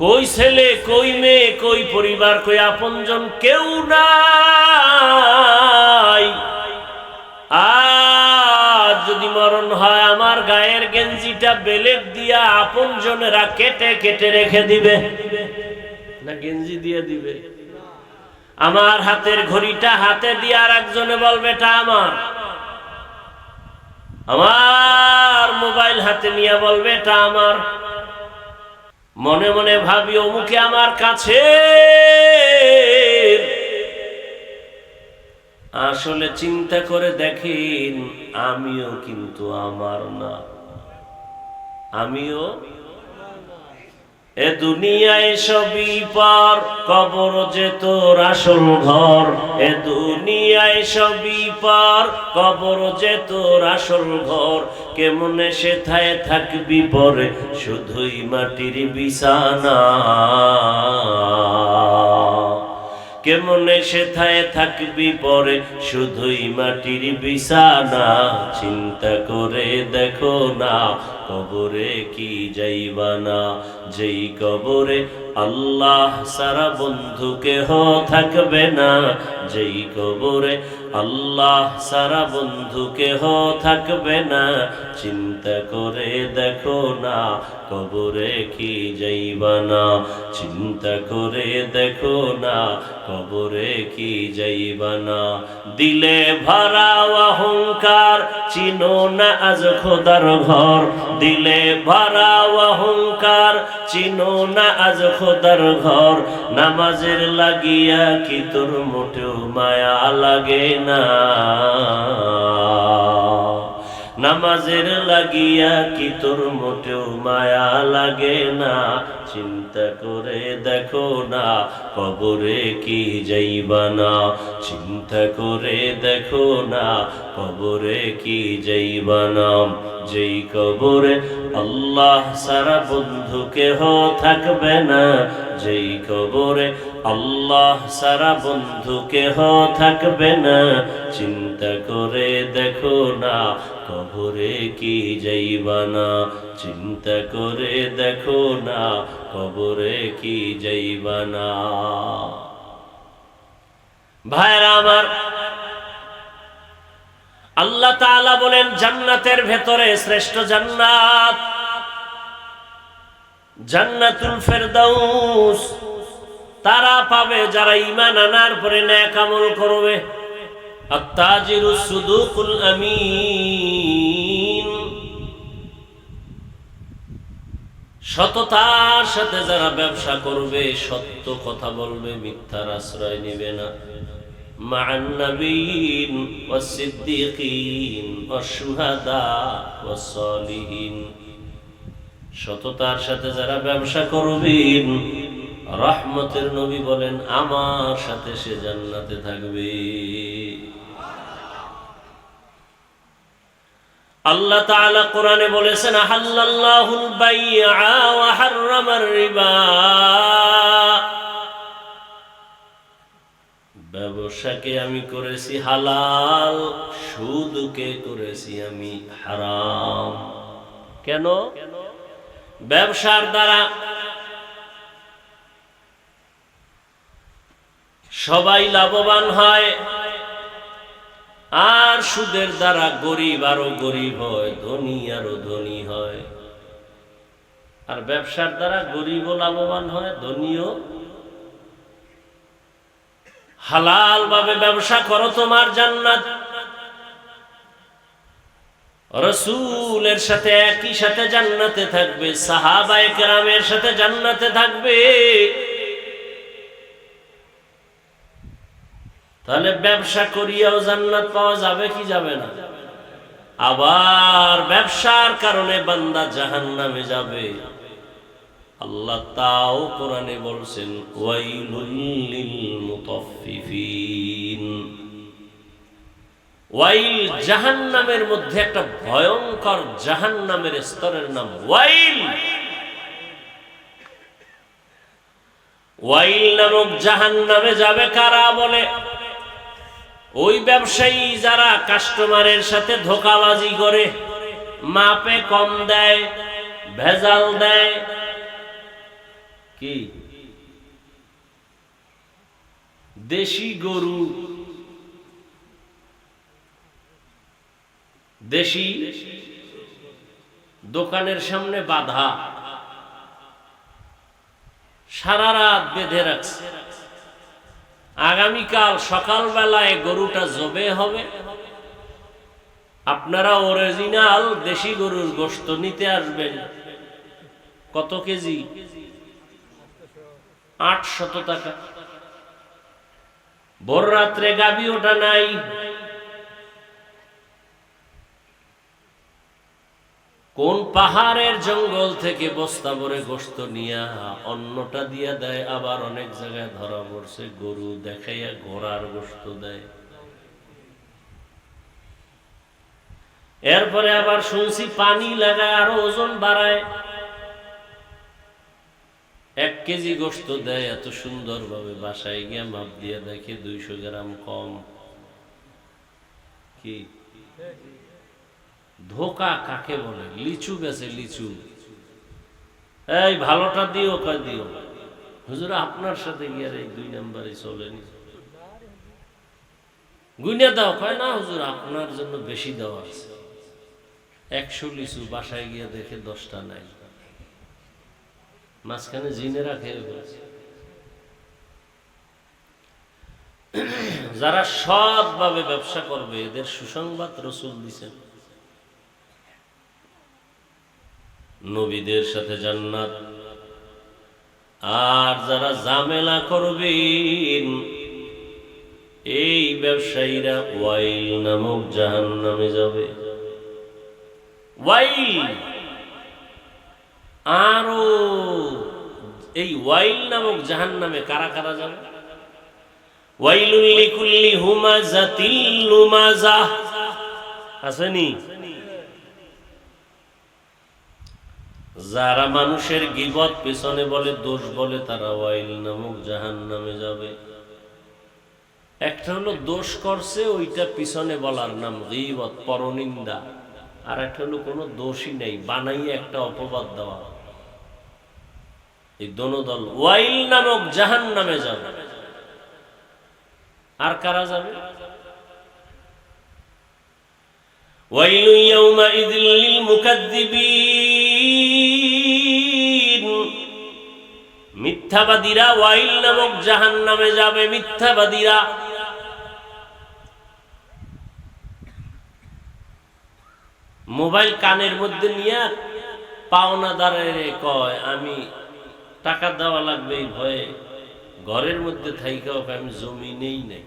কই ছেলে, কই মেয়ে, কই পরিবার, কই আপনজন, কেউ নাই। আজ যদি মরণ হয়, আমার গায়ের গেঞ্জিটা বেলেট দিয়া আপনজনেরা কেটে কেটে রেখে দিবে না গেঞ্জি দিয়ে দিবে? আমার হাতের ঘড়িটা হাতে দিয়ে আর একজনে বলবে এটা আমার। আমার মোবাইল হাতে নিয়ে বলবে এটা আমার। মনে মনে ভাবি অমুকে আমার কাছে, আসলে চিন্তা করে দেখেন আমিও কিন্তু আমার না, আমিও। এ দুনিয়ায় সবই পার, কবর যে তোর আসল ঘর। এ দুনিয়ায় সবই পার, কবর যে তোর আসল ঘর। কেমনে সেথায় থাকবি পরে, শুধুই মাটির বিছানা। কেমনে সেথায় থাকবি পরে, শুধুই মাটির বিছানা। চিন্তা করে দেখো না, কবরে কি যাইবা না। যেই কবরে আল্লাহ সারা বন্ধু কেহ থাকবে না। যেই কবরে আল্লাহ সারা বন্ধু কেহ থাকবে না। চিন্তা করে দেখো না, কবরে কি যাইবা না। চিন্তা করে দেখো না, কবরে কি যাইবা না। দিলে ভরা অহংকার, চিনো না আজ খোদার ঘর। দিলে ভরা অহংকার, চিনো না আজ খোদার ঘর। নামাজের লাগিয়া কি তোর মোটেও মায়া লাগে না। নামাজের লাগিয়া কি তোর মোটেও মায়া লাগে না। চিন্তা করে দেখো না, কবরে কি যাইবা না। চিন্তা করে দেখো না, কবরে কি যাইবা না। যেই কবরে আল্লাহ সারা বন্ধু কেহ থাকবে না। যেই কবরে আল্লাহ সারা বন্ধু কেহ থাকবে না। চিন্তা করে দেখো না, কবরে কি যাইবা না। চিন্তা করে দেখো না, কবরে কি যাইবা না। ভাইরা আমার, আল্লাহ তাআলা বলেন জান্নাতের ভেতরে শ্রেষ্ঠ জান্নাত জান্নাতুল ফেরদাউস তারা পাবে যারা ঈমান আনার পরে নেক আমল করবে। আত-তাজিরুস সুদুকুল আমিন, সততার সাথে যারা ব্যবসা করবে, সত্য কথা বলবে, মিথ্যার আশ্রয় নেবে না। মা'আন নাবিয়্যিন ওয়াস সিদ্দীকিন ওয়াশ শুহাদা ওয়াস সালিহিন, সততার সাথে যারা ব্যবসা করবেন, রহমতের নবী বলেন আমার সাথে সে জান্নাতে থাকবে। আল্লাহ তাআলা কোরআনে বলেছেন আহাল্লাল্লাহুল বাই'a ওয়া হাররামার রিবা, ব্যবসাকে আমি করেছি হালাল, সুদকে করেছি আমি হারাম। কেন? ব্যবসার দ্বারা সবাই লাভবান হয়, আর সুদের দ্বারা গরিব আরো গরিব হয়, ধনী আরো ধনী হয়। আর ব্যবসার দ্বারা গরিবও লাভবান হয়, ধনীও। হালাল ভাবে ব্যবসা করো, তোমার জান্নাত রাসূলের সাথে একই সাথে জান্নাতে থাকবে, সাহাবায়ে কেরামের সাথে জান্নাতে থাকবে। তাহলে ব্যবসা করিয়াও জান্নাত পাওয়া যাবে কি যাবে না? আবার ব্যবসার কারণে বান্দা জাহান্নামে যাবে। আল্লাহ তাও কোরআনে বলছেন ওয়াইলুল লিল মুতাফফিফিন। ওয়াইল জাহান্নামের মধ্যে একটা ভয়ঙ্কর জাহান্নামের স্তরের নাম ওয়াইল। ওয়াইল নামক জাহান্নামে যাবে কারা? বলে ওই ব্যবসায়ী যারা কাস্টমারের সাথে ধোঁকাবাজি করে, মাপে কম দেয়, ভেজাল দেয়। কি দেশি গরু, দেশি দোকানের সামনে বাঁধা, সারা রাত বেঁধে রাখছে। আগামীকাল সকালবেলায় গরুটা জবে হবে, আপনারা অরিজিনাল দেশি গরুর গোশত নিতে আসবেন। কত কেজি? 800 টাকা। ভোর রাত্রে গাবি ওটা নাই, কোন পাহাড়ের জঙ্গল থেকে বস্তা ভরে গোশত নিয়া অন্যটা দিয়া দেয়। আবার অনেক জায়গায় ধরা পড়ছে গরু দেখাইয়া ঘোড়ার গোশত দেয়। এরপরে আবার শুনছি পানি লাগায় আরো ওজন বাড়ায়। 1 কেজি গোশত দেয়, এত সুন্দর ভাবে বাসায় গিয়া মাপ দিয়ে দেখে 200 গ্রাম কম। কি ধোকা কাকে বলে? লিচু বেছে লিচু, এই ভালোটা দিও, কয় দিও। হুজুর আপনার সাথে গিয়ে এই 2 নম্বরে চলেনি, গুইনা দাও। কয় না হুজুর আপনার জন্য বেশি দেওয়া আছে। 100 লিচু, বাসায় গিয়ে দেখে 10টা নাই, মাঝখানে জিনেরা খেয়ে ফেলেছে। যারা সৎভাবে ব্যবসা করবে এদের সুসংবাদ রাসূল দিয়েছেন, নবীদের সাথে জান্নাত। আর যারা ঝামেলা করবেন এই ব্যবসায়ীরা ওয়াইল নামক জাহান্নামে যাবে। ওয়াইল, আরো এই ওয়াইল নামক জাহান্নামে কারা কারা যাবে? ওয়াইলুল লিকুল্লি হুমাযাতিল লুমাযাহ, আসেনি? যারা মানুষের গীবত পেছনে বলে, দোষ বলে, তারা ওয়াইল নামক জাহান্নামে যাবে। একটা হলো দোষ করছে ওইটা পিছনে বলার নাম গীবত, পরনিন্দা। আর একটা হলো কোনো দোষই নেই, বানাইয়ে একটা অপবাদ দেওয়া। এই দোনো দল ওয়াইল নামক জাহান্নামে যাবে। আর কারা যাবে? ওয়াইলু ইয়াউমাইযিল লিল মুকাজ্জিবিন, মিথ্যাবাদীরা ওয়াইল নামক জাহান্নামে যাবে। মিথ্যাবাদীরা মোবাইল কানের মধ্যে নিয়ে পাওনাদারের কয় আমি টাকা দেওয়া লাগবে এই ভয়ে ঘরের মধ্যে থাইকাও আমি জমি নেই নাই।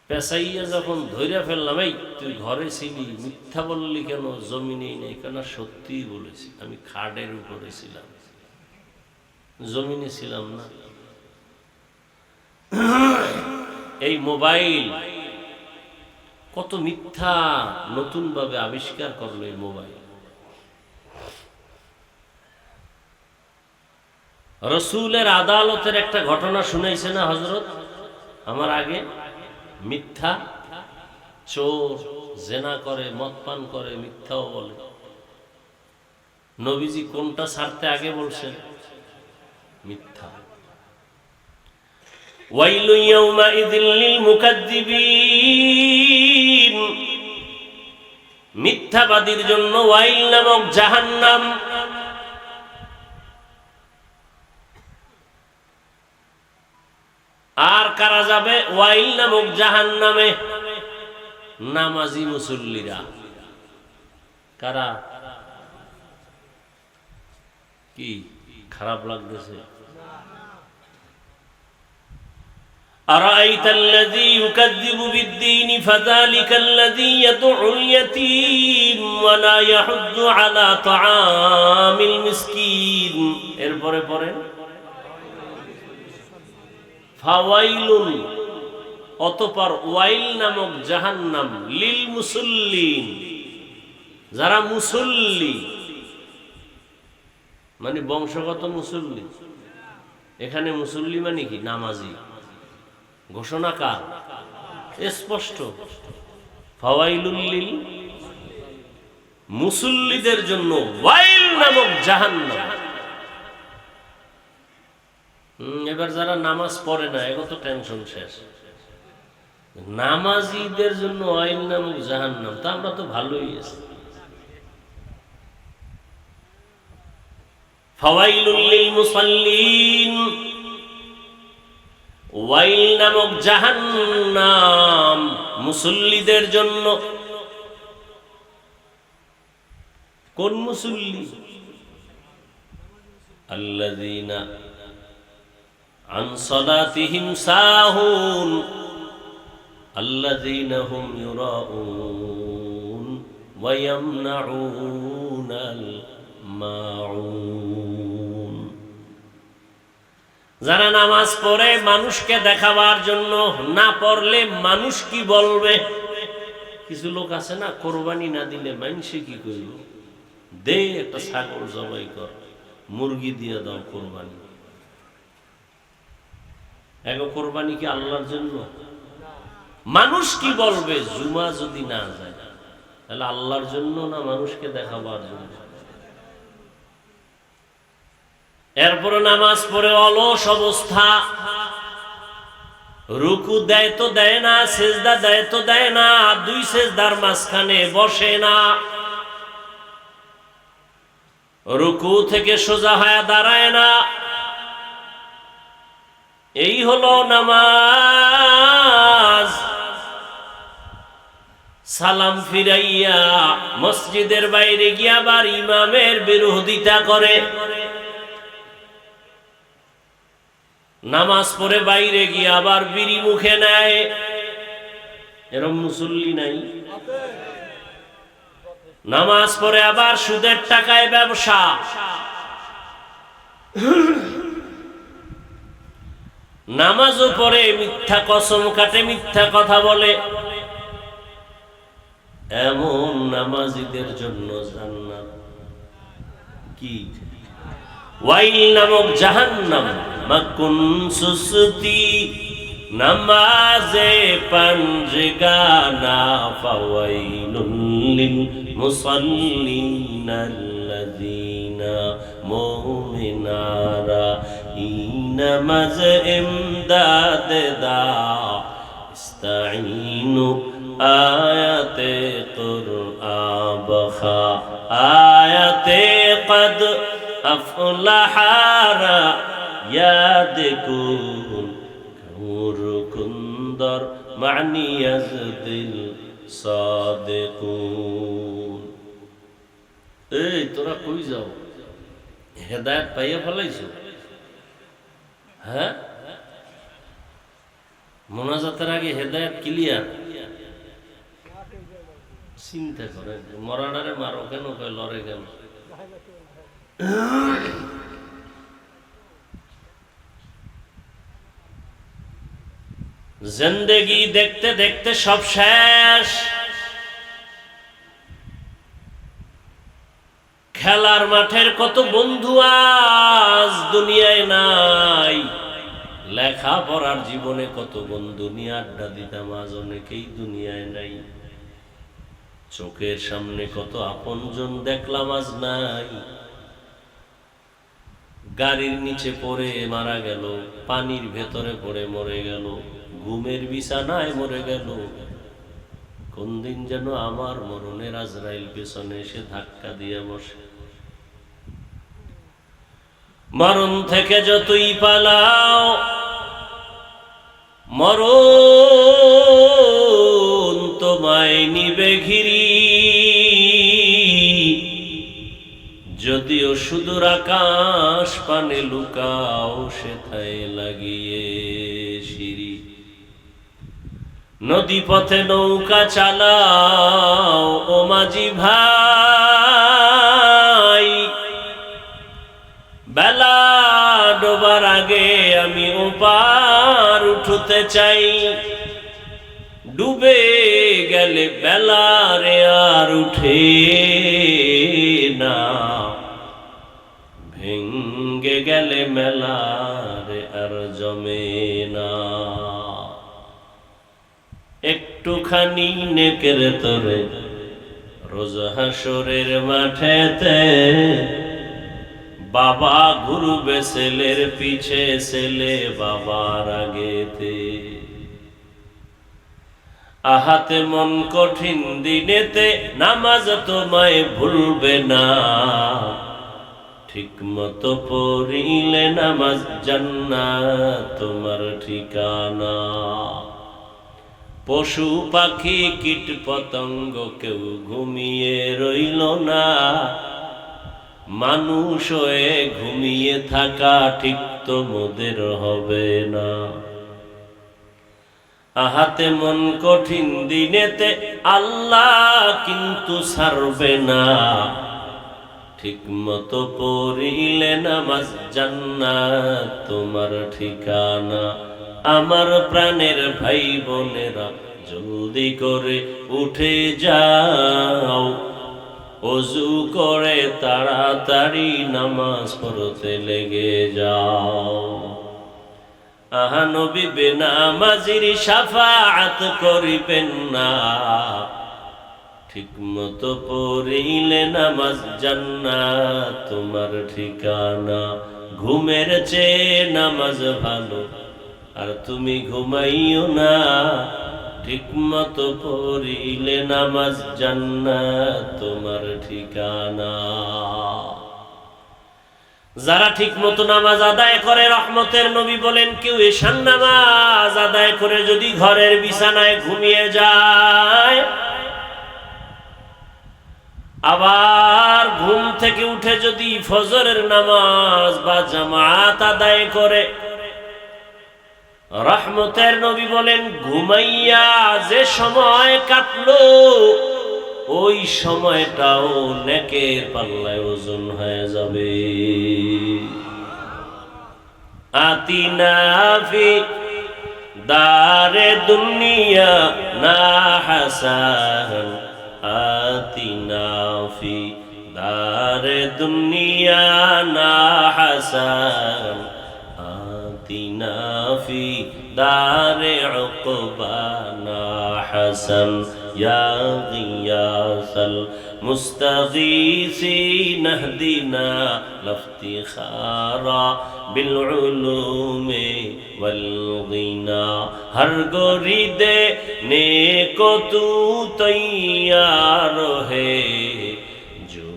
পেশাইয়া যখন ধৈর্য ফেললাম, এই তুই ঘরে ছিলি, মিথ্যা বললি কেন, জমি নেই নাই কেন? সত্যিই বলেছি, আমি খাটের উপরে ছিলাম, জমিনে ছিলাম না। এই মোবাইল কত মিথ্যা নতুন ভাবে আবিষ্কার করলো এই মোবাইল। রসুলের আদালতের একটা ঘটনা শুনাইছে না হযরত আমার আগে? মিথ্যা, চোর, জেনা করে, মদ পান করে, মিথ্যাও বলে। নবীজি কোনটা ছাড়তে আগে বলছেন? মিথ্যা। ওয়াইলু ইয়াউমাইযিল লিল মুকাজ্জিবিন, মিথ্যাবাদীর জন্য ওয়াইল নামক জাহান্নাম। আর কারা যাবে ওয়াইল নামক জাহান্নামে? নামাজি মুসল্লিরা। কারা? কি খারাপ লাগতেছে? أرأيت الذي يكذب بالدين فذلك الذي يدعو اليتيم ولا يحض على طعام المسكين। এরপরে পড়েন ফাওয়াইলুন, অতঃপর ওয়াইল নামক জাহান্নাম, লিল মুসল্লিন, যারা মুসল্লি, মানে বংশগত মুসল্লি। এখানে মুসল্লি মানে কি? নামাজি। ঘোষণা কার? স্পষ্ট, ফাওয়াইলুল লিল মুসল্লিদের জন্য ওয়াইল নামক জাহান্নাম। এবার যারা নামাজ পড়ে না, এগো তো টেনশন শেষ। নামাজীদের জন্য ওয়াইল নামক জাহান্নাম, তা আমরা তো ভালোই আছি। ফাওয়াইলুল লিল মুসাল্লিন, ওয়াইল নামক জাহান্নাম মুসল্লিদের জন্য। কোন মুসল্লি? আল্লাযীনা আন সালাতিহিম সাহুন আল্লাযীনা হুম ইউরাউন ওয়া ইয়ামনাউনাল মাউন। যারা নামাজ পড়ে মানুষকে দেখাবার জন্য, না পড়লে মানুষ কি বলবে। কিছু লোক আছে না, কোরবানি না দিলে মানুষে কি করবে, দে একটা ছাগল জবাই কর, মুরগি দিয়ে দাও কোরবানি। এগো কোরবানি কি আল্লাহর জন্য? মানুষ কি বলবে জুমা যদি না যায়, তাহলে আল্লাহর জন্য না মানুষকে দেখাবার জন্য? এরপরে নামাজ পড়ে অলস অবস্থা, রুকু দেয় তো দেয় না, সেজদা দেয় তো দেয় না, দুই সেজদার মাঝখানে বসে না, রুকু থেকে সোজা হয়ে দাঁড়ায় না। এই হলো নামাজ। সালাম ফিরাইয়া মসজিদের বাইরে গিয়া আবার ইমামের বিরোধিতা করে। নামাজ পড়ে বাইরে গিয়ে আবার বিড়ি মুখে নেয়। এরকম মুসল্লি নাই? নামাজ পড়ে আবার সুদের টাকায় ব্যবসা। নামাজও পড়ে মিথ্যা কসম কাটে, মিথ্যা কথা বলে। এমন নামাজীদের জন্য জান্নাত কি? ওয়াইল নামক জাহান্নাম। মাকুন সুসতি নামাজে পাঞ্জগানা ফাওয়াইলুল লিল মুসাল্লিন আল্লাযীনা মুমিনারা নামাজ ইমদাদ দা ইস্তাঈনু আয়াতে কুরআন বখা আয়াতে কদ আফলাহারা ইয়াদ কুন কুর কুন্দর মানি আজদিল সাদিকুন। এই তোরা কই যাও? হেদায়েত পাইয়া ফেলাইছো? হ্যাঁ, মোনাজাতের আগে হেদায়েত ক্লিয়ার? চিন্তা করে মরাডারে মারো কেন, কয় লড়ে কেন? জিন্দেগি দেখতে দেখতে সব শেষ। খেলার মাঠের কত বন্ধু আজ দুনিয়ায় নাই। লেখাপড়ার জীবনে কত বন্ধু নিয়ে আড্ডা দিতাম, আজ অনেকেই দুনিয়ায় নাই। চোখের সামনে কত আপনজন দেখলাম, আজ নাই। গাড়ির নিচে পড়ে মারা গেল, পানির ভেতরে পড়ে মরে গেল, ঘুমের বিছানায় মরে গেল। কোন দিন যেন আমার মরণের আজরাইল পেছনে এসে ধাক্কা দিয়ে বসে। মরণ থেকে যতই পালাও, মরণ তোমায় নিবে ঘিরি। যদিও সুদূর আকাশ পানে লুকাও, সেথায় লাগিয়ে সিঁড়ি। নদী পথে নৌকা চালাও ও মাঝি ভাই। বেলা ডোবার আগে আমি ওপার উঠতে চাই। ডুবে গেলে বেলা রে আর উঠে না, ভেঙ্গে গেলে মেলা রে আর জমে না। একটুখানি নেকের তরে রোজ হাসরের মাঠেতে বাবা ঘুরবে ছেলের পিছে, ছেলে বাবার আগেতে। আহাতে মন কঠিন দিনেতে নামাজ তোমায় ভুলবে না, ঠিক মতো পড়িলে নামাজ জান্নাত তোমার ঠিকানা। পশু পাখি কীট পতঙ্গ কেউ ঘুমিয়ে রইল না, মানুষ হয়ে ঘুমিয়ে থাকা ঠিক তোমাদের হবে না। আহাতে মন কঠিন দিনেতে আল্লাহ কিন্তু ছাড়বে না, ঠিক মতো পড়িলে নামাজ জান্নাত তোমার ঠিকানা। আমার প্রাণের ভাই বোনেরা জলদি করে উঠে যাও, ওযু করে তাড়াতাড়ি নামাজ পড়তে লেগে যাও। আহা নবী বেনামাজির শাফাআত করিবেন না, ঠিক মতো পড়িলে নামাজ জান্নাত তোমার ঠিকানা। ঘুমের চেয়ে নামাজ ভালো, আর তুমি ঘুমাইও না, ঠিক মতো পড়িলে নামাজ জান্নাত তোমার ঠিকানা। যারা ঠিক মতো নামাজ আদায় করে, রহমতের নবী বলেন কেউ এশার নামাজ আদায় করে যদি ঘরের বিছানায় ঘুমিয়ে যায়, আবার ঘুম থেকে উঠে যদি ফজরের নামাজ বা জামাত আদায় করে, রহমতের নবী বলেন ঘুমাইয়া যে সময় কাটলো ওই সময়টাও নেকের পাল্লায় ওজন হয়ে যাবে। আতিনা ফি দারে দুনিয়া না হাসান, আতিনা ফি দারে দুনিয়া না হাসান, আতিনা ফি দারে উকবা না হাসান। ইয়া গিয়াসাল মুস্তাগীসিন ইহদিনা লিফতিখারা বিল উলুমি ওয়াল গিনা। হর গরিদে নেকো তু তৈয়ার হে, जो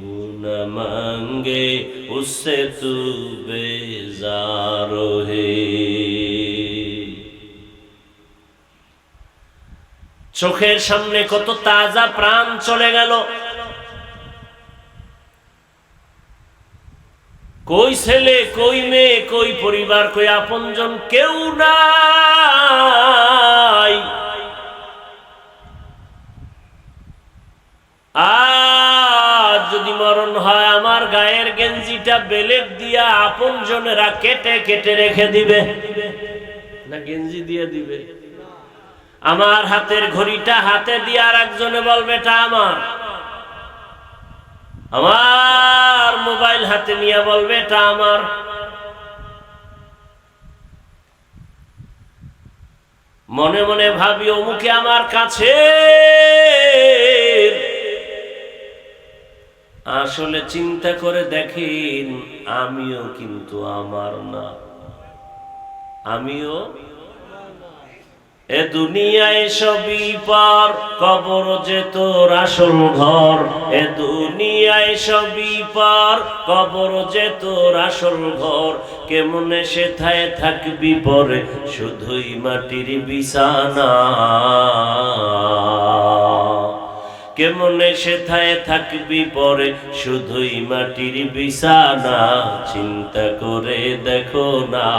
न मांगे उससे तू बेजार है। চোখের সামনে কত তাজা প্রাণ চলে গেল, কই ছেলে কই মেয়ে কই পরিবার কই আপনজন কেউ নাই। আজ যদি মরণ হয় আমার গায়ের গেঞ্জিটা বেলেট দিয়া আপনজনেরা কেটে কেটে রেখে দিবে না গেঞ্জি দিয়ে দিবে? আমার হাতের ঘড়িটা হাতে দিয়ে আর একজনে বলবে এটা আমার, আমার মোবাইল হাতে নিয়ে বলবে এটা আমার। মনে মনে ভাবি অমুকে আমার কাছে, আসলে চিন্তা করে দেখেন আমিও কিন্তু আমার না, আমিও। এ দুনিয়ায় সবই পার, কবর যে তোর আসল ঘর। এ দুনিয়ায় সবই পার, কবর যে তোর আসল ঘর। কেমনে সেথায় থাকবি পরে শুধুই মাটির বিছানা, কেমনে সেথায় থাকবি পরে শুধুই মাটির বিছানা। চিন্তা করে দেখো না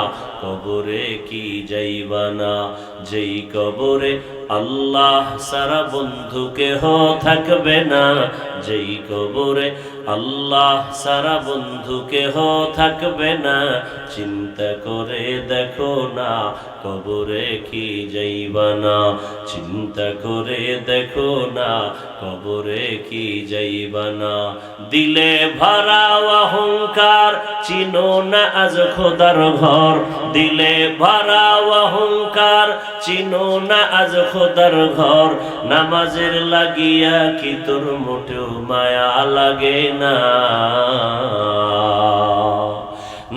কবরে কি যাইবা না, যেই কবরে আল্লাহ সারা বন্ধু কেহ থাকবে না, যেই কবরে আল্লাহ সারা বন্ধু কেহ থাকবে না। চিন্তা করে দেখো না কবরে কি যাইবা না, চিন্তা করে দেখো না কবরে কি যাইবা না। দিলে ভরা অহংকার চিনো না আজ খোদার ঘর, দিলে ভরা অহংকার চিনো না আজ খোদার ঘর। নামাজের লাগিয়া কি তোর মোটেও মায়া লাগে না?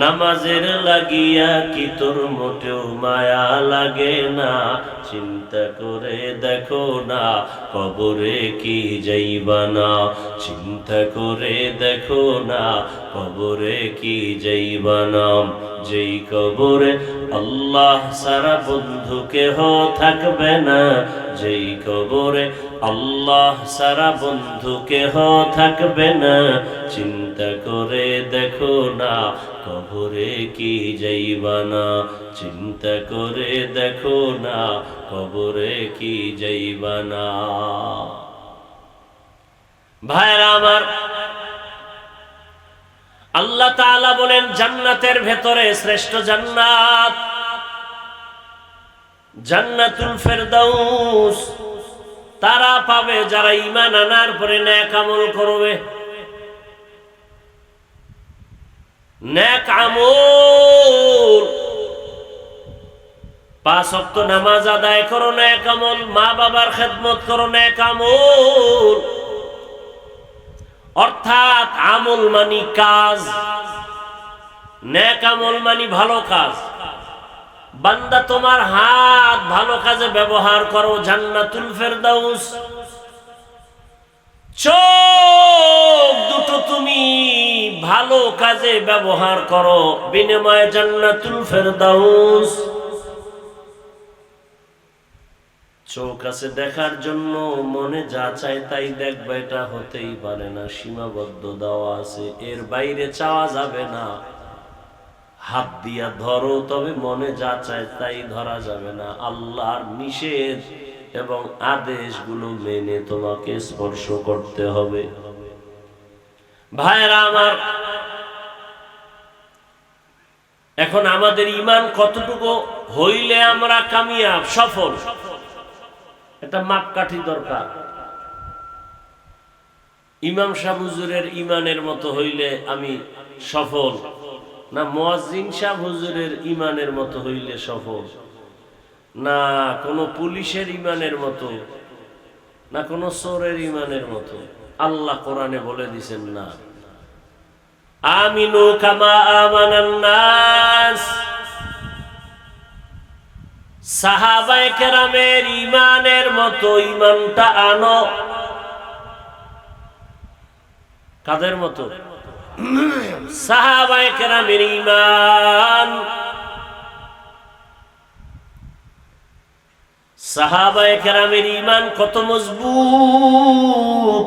নামাজের লাগিয়া কি তোর মোটেও মায়া লাগে না? চিন্তা করে দেখো না কবরে কি যাইবা না? চিন্তা করে দেখো না কবরে কি যাইবা না? যেই কবরে আল্লাহ সারা বন্ধু কেহ থাকবে না, যেই কবরে আল্লাহ সারা বন্ধু কেহ থাকবে না, চিন্তা করে দেখো না কবরে কি যাইবা না? চিন্তা করে দেখো না কবরে কি যাইবা না? ভাইরা আমার, আল্লাহ তাআলা বলেন জান্নাতের ভেতরে শ্রেষ্ঠ জান্নাত জান্নাতুল ফেরদাউস তারা পাবে যারা ঈমান আনার পরে নেক আমল করবে। নেক আমল, 5 ওয়াক্ত নামাজ আদায় করো, নেক আমল। মা বাবার খেদমত করো, নেক আমল। অর্থাৎ আমল মানি কাজ, নেক আমল মানি ভালো কাজ। বান্দা তোমার হাত ভালো কাজে ব্যবহার করো, জান্নাতুল ফেরদাউস। চোখ দুটো তুমি ভালো কাজে ব্যবহার করো, বিনিময়ে জান্নাতুল ফেরদাউস। চোখ আছে দেখার জন্য, মনে যা চায় তাই দেখবে, এটা হতেই পারে না, সীমাবদ্ধ দেওয়া আছে, এর বাইরে চাওয়া যাবে না। হাত দিয়া ধরো, তবে মনে যা চায় তাই ধরা যাবে না। আল্লাহর নিষেধ এবং আদেশগুলো মেনে তোমাকে স্পর্শ করতে হবে। ভাইরা আমার, এখন আমাদের ঈমান কতটুকু হইলে আমরা কামিয়াব, সফল, এটা মাপকাঠি দরকার। ইমাম সাহেব হুজুরের ঈমানের মতো হইলে আমি সফল, না মুয়াজ্জিন সাহেব হুজুরের ঈমানের মতো হইলে সফল, না কোন পুলিশের ঈমানের মতো, না কোন চোরের ঈমানের মতো? আল্লাহ কোরআনে বলে দিয়েছেন না, আমিনু কামা আমানান নাস। সাহাবায়ে কেরামের ঈমানের মতো ঈমানটা আনো। কাদের মতো? সাহাবায়ে কেরামের ঈমান। সাহাবায়ে কেরামের ঈমান কত মজবুত!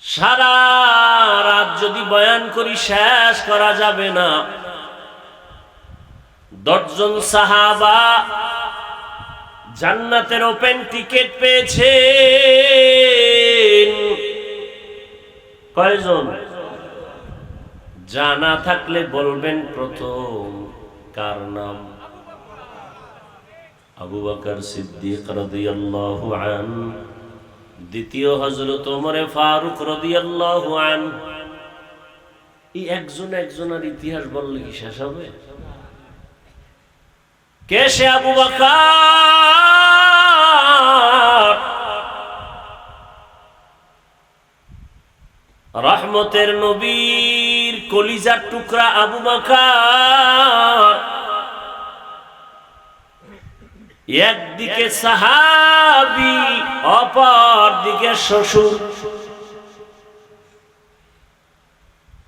সারা রাত যদি বয়ান করি শেষ করা যাবে না। 10 জন সাহাবা জান্নাতের ওপেন টিকেট পেয়েছেন। কয়জন? জানা থাকলে বলবেন প্রথম কার নাম? আবু বকর সিদ্দিক রাদিয়াল্লাহু আনহু, দ্বিতীয় হযরত ওমর ফারুক রাদিয়াল্লাহু আনহু। এই একজনের ইতিহাস বললে কি শেষ হবে? কে সে আবু বকর? রহমতের নবীর কলিজার টুকরা আবু বকর। একদিকে সাহাবী, অপর দিকে শ্বশুর।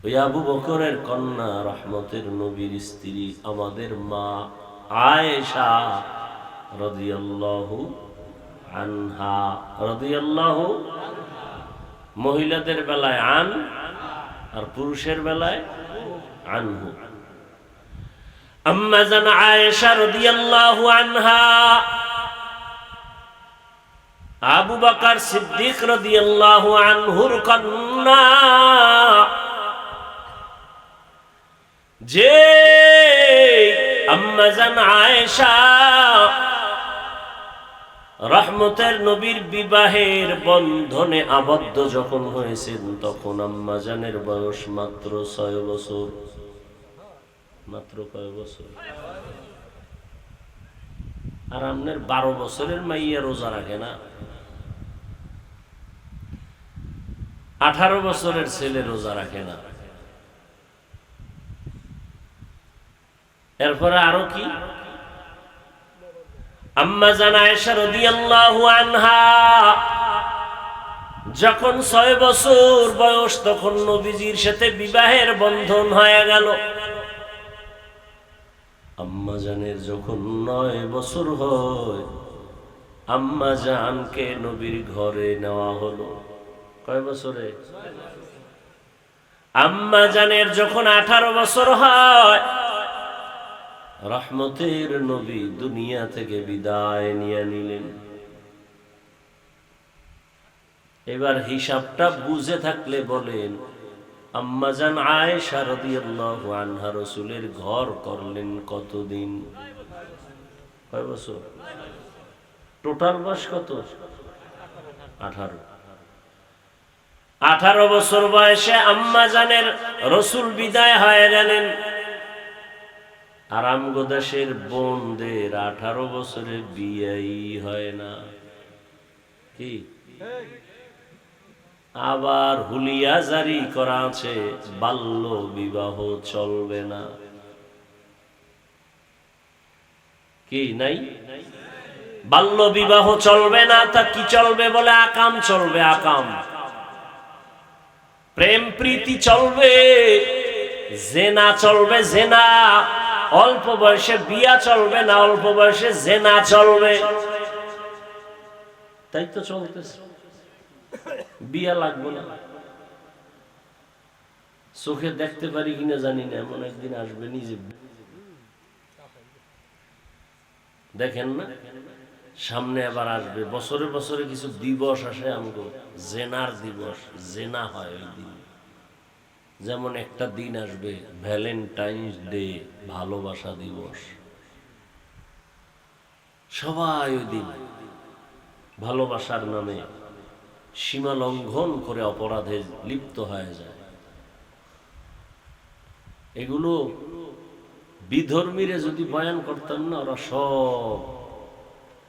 ওই আবু বকরের কন্যা রহমতের নবীর স্ত্রী আমাদের মা আয়েশা রাদিয়াল্লাহু আনহা। রাদিয়াল্লাহু, মহিলাদের বেলায় আন আর পুরুষের বেলায় আনহু। আম্মা জান আয়েশা রাদিয়াল্লাহু আনহা আবু বকর সিদ্দিক রাদিয়াল্লাহু আনহুর কন্যা। যে আম্মা জান আয়েশা রহমতের নবীর বিবাহের বন্ধনে আবদ্ধ যখন হয়েছেন, তখন আম্মা জানের বয়স মাত্র 6 বছর। মাত্র কয় বছর? আর আপনার 12 বছরের মাইয়া রোজা রাখে না, 18 বছরের ছেলে রোজা রাখে না। এরপরে আরো কি, আম্মা জান আয়েশা রাদিয়াল্লাহু আনহা যখন 6 বছর বয়স, তখন নবীজির সাথে বিবাহের বন্ধন হয়ে গেল। আম্মা জানের যখন 9 বছর হয়, আম্মা জানকে নবীর ঘরে নেওয়া হলো। কয় বছরে? আম্মা জানের যখন 18 বছর হয়, রহমতের নবী দুনিয়া থেকে বিদায় নিয়ে নিলেন। এবার হিসাবটা বুঝে থাকলে বলেন, আম্মা জান আয়েশা রাদিয়াল্লাহু আনহা রাসূলের ঘর করলেন কতদিন? কয় বছর? টোটাল বয়স কত? 18। 18 বছর বয়সে আম্মা জানের রাসূল বিদায় হয়ে গেলেন। আরামগো দেশের বোনদের 18 বছরে বিয়েই হয় না। কি আবার হুলিয়া জারি করা আছে, বাল্য বিবাহ চলবে না। কি নাই? বাল্য বিবাহ চলবে না। তা কি চলবে বলে? আকাম চলবে। আকাম, প্রেম প্রীতি চলবে, জেনা চলবে। জেনা, অল্প বয়সে বিয়া চলবে না, অল্প বয়সে জেনা চলবে। তাই তো চলতেছে। বিয়া লাগবে না। চোখে দেখতে পারি কিনা জানি না, এমন একদিন আসবে নিজে দেখেন না, সামনে আবার আসবে। বছরে বছরে কিছু দিবস আসে আমগো, জেনার দিবস, জেনা হয় ওই দিন। যেমন একটা দিন আসবে ভ্যালেন্টাইন্স ডে, ভালোবাসা দিবস। সবাই ওই দিন ভালোবাসার নামে সীমা লঙ্ঘন করে অপরাধে লিপ্ত হয়ে যায়। এগুলো বিধর্মীরে যদি বয়ান করতাম না, ওরা সব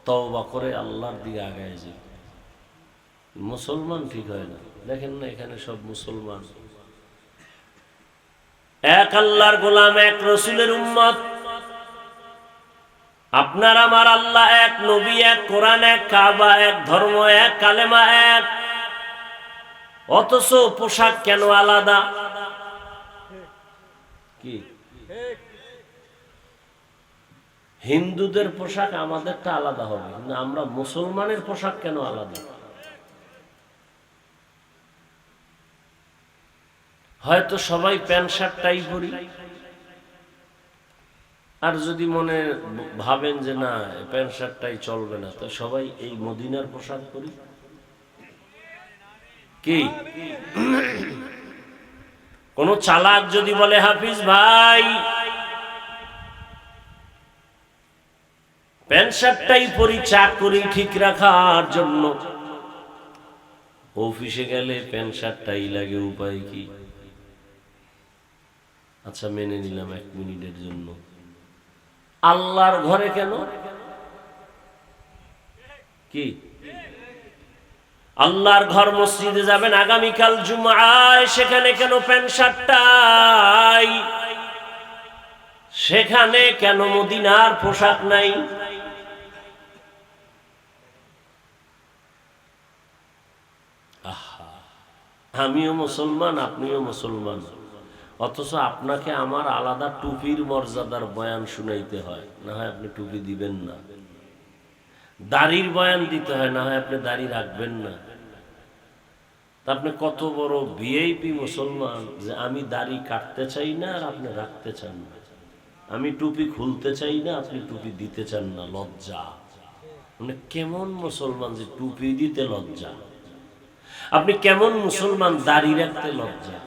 তওবা করে আল্লাহর দিকে আগায় যায়। মুসলমান ঠিক হয় না। দেখেন না, এখানে সব মুসলমান, এক আল্লাহর গোলাম, এক রসুলের উম্মত। আপনার আমার আল্লাহ এক, নবী এক, কোরআন এক, কাবা এক, ধর্ম এক, কালেমা এক। অথচ পোশাক কেন আলাদা? কি হিন্দুদের পোশাক আমাদেরটা আলাদা হবে, কিন্তু আমরা মুসলমানের পোশাক কেন আলাদা? হয়তো সবাই প্যান্ট শার্ট টাই পরি, আর যদি মনে ভাবেন যে না প্যান্ট শার্ট টাই চলবে না, তো সবাই এই মদিনার পোশাক পরি। কি কোন চালাক যদি বলে, হাফিজ ভাই প্যান্ট শার্টটাই পরি চাকরি ঠিক রাখার জন্য, অফিসে গেলে প্যান্ট শার্টটাই লাগে, উপায় কি? আচ্ছা মেনে নিলাম 1 মিনিটের জন্য। আল্লাহর ঘরে কেন? কি আল্লাহর ঘর মসজিদে যাবেন আগামীকাল জুমআয়, সেখানে কেন প্যান্ট শার্টটাই? সেখানে কেন মদিনার পোশাক নাই? আমিও মুসলমান, আপনিও মুসলমান, অথচ আপনাকে আমার আলাদা টুপির মর্যাদার বয়ান শুনাইতে হয়, না হয় আপনি টুপি দিবেন না। দাড়ির বয়ান দিতে হয়, না হয় আপনি দাড়ি রাখবেন না। তা আপনি কত বড় ভিআইপি মুসলমান যে আমি দাড়ি কাটতে চাই না আর আপনি রাখতে চান না, আমি টুপি খুলতে চাই না আপনি টুপি দিতে চান না। লজ্জা! মানে কেমন মুসলমান যে টুপি দিতে লজ্জা? আপনি কেমন মুসলমান দাড়ি রাখতে লজ্জা?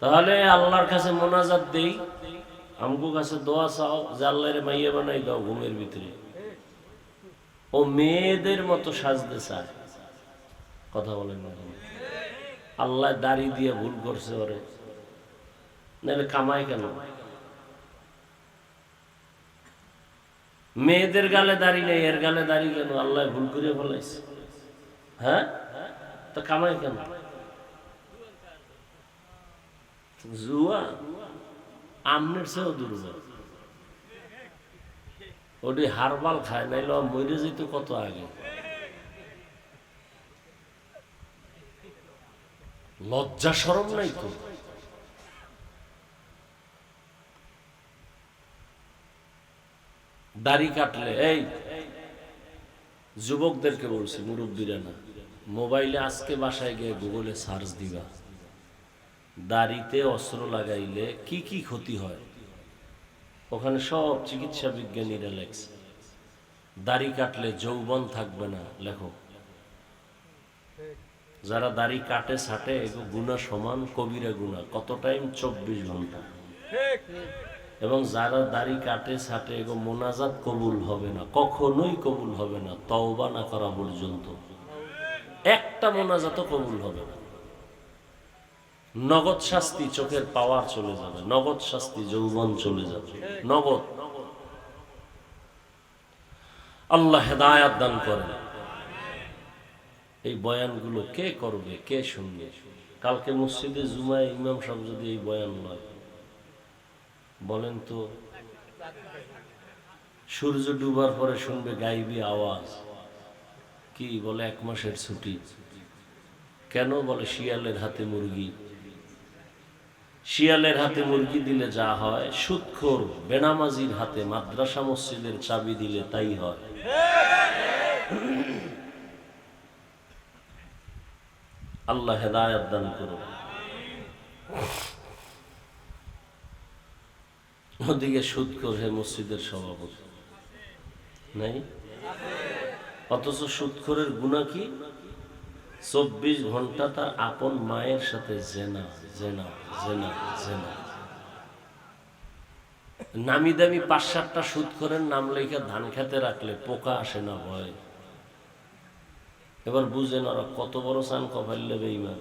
তাহলে আল্লাহর কাছে মোনাজাত দেই, আমগো কাছে দোয়া চাও যে আল্লাহরে মাইয়া বানাই দাও ঘুমের ভিতরে। ও মেয়েদের মতো সাজতে চায়। কথা বলেন না, আল্লাহ দাড়ি দিয়ে ভুল করছে ওরে, নাহলে কামায় কেন? মেয়েদের গালে দাড়ি নেই, এর গালে দাড়ি কেন? আল্লাহ ভুল করে ফেলাইছে। হ্যাঁ, তো কামায় কেন? জুয়া আমনের চেয়েও দুর্বল। ওটি হারবাল খায়, নাইলে মরে যেত কত আগে। লজ্জা শরম নাই তো। দাড়ি কাটলে, এই যুবকদেরকে বলছি, মুরব্বীরা না, মোবাইলে আজকে বাসায় গিয়ে গুগলে সার্চ দিবা, দাড়িতে অস্ত্র লাগাইলে কি কি ক্ষতি হয়, ওখানে সব চিকিৎসা বিজ্ঞানীরা লেখছে। দাড়ি কাটলে যৌবন থাকবে না, লেখো। যারা দাড়ি কাটে ছাটে, এগুলো গুনাহ সমান কবিরা গুনাহ। কত টাইম? 24 ঘন্টা। এবং যারা দাড়ি কাটে ছাটে, এগুলো মোনাজাত কবুল হবে না, কখনোই কবুল হবে না তওবা না করা পর্যন্ত। একটা মোনাজাতও কবুল হবে না। নগদ শাস্তি, চোখের পাওয়ার চলে যাবে, নগদ শাস্তি, যৌবন চলে যাবে, নগদ। আল্লাহ হেদায়াত দান করেন। এই বয়ানগুলো কে করবে, কে শুনবে? কালকে মসজিদে জুমায় ইমাম সাহেব যদি এই বয়ান নয়, বলেন তো সূর্য ডুবার পরে শুনবে গাইবি আওয়াজ, কি বলে 1 মাসের ছুটি। কেন? বলে শিয়ালের হাতে মুরগি। শিয়ালের হাতে মুরগি দিলে যা হয়, সুদখোর বেনামাজির হাতে মাদ্রাসা মসজিদের চাবি দিলে তাই হয়। আল্লাহ হেদায়াত দান করুন। ওদিকে সুদখোর হে মসজিদের সভাপতি নাই, অথচ সুদখোরের গুনাহ কি? 24 ঘন্টা তার আপন মায়ের সাথে জেনা জেনা জেনা জেনা। নামি দামি 5-7টা সুদখোরের নাম লেখা ধান খেতে রাখলে পোকা আসে না ভয়। এবার বুঝেন ওরা কত বড় চান কপাইলে বেঈমান।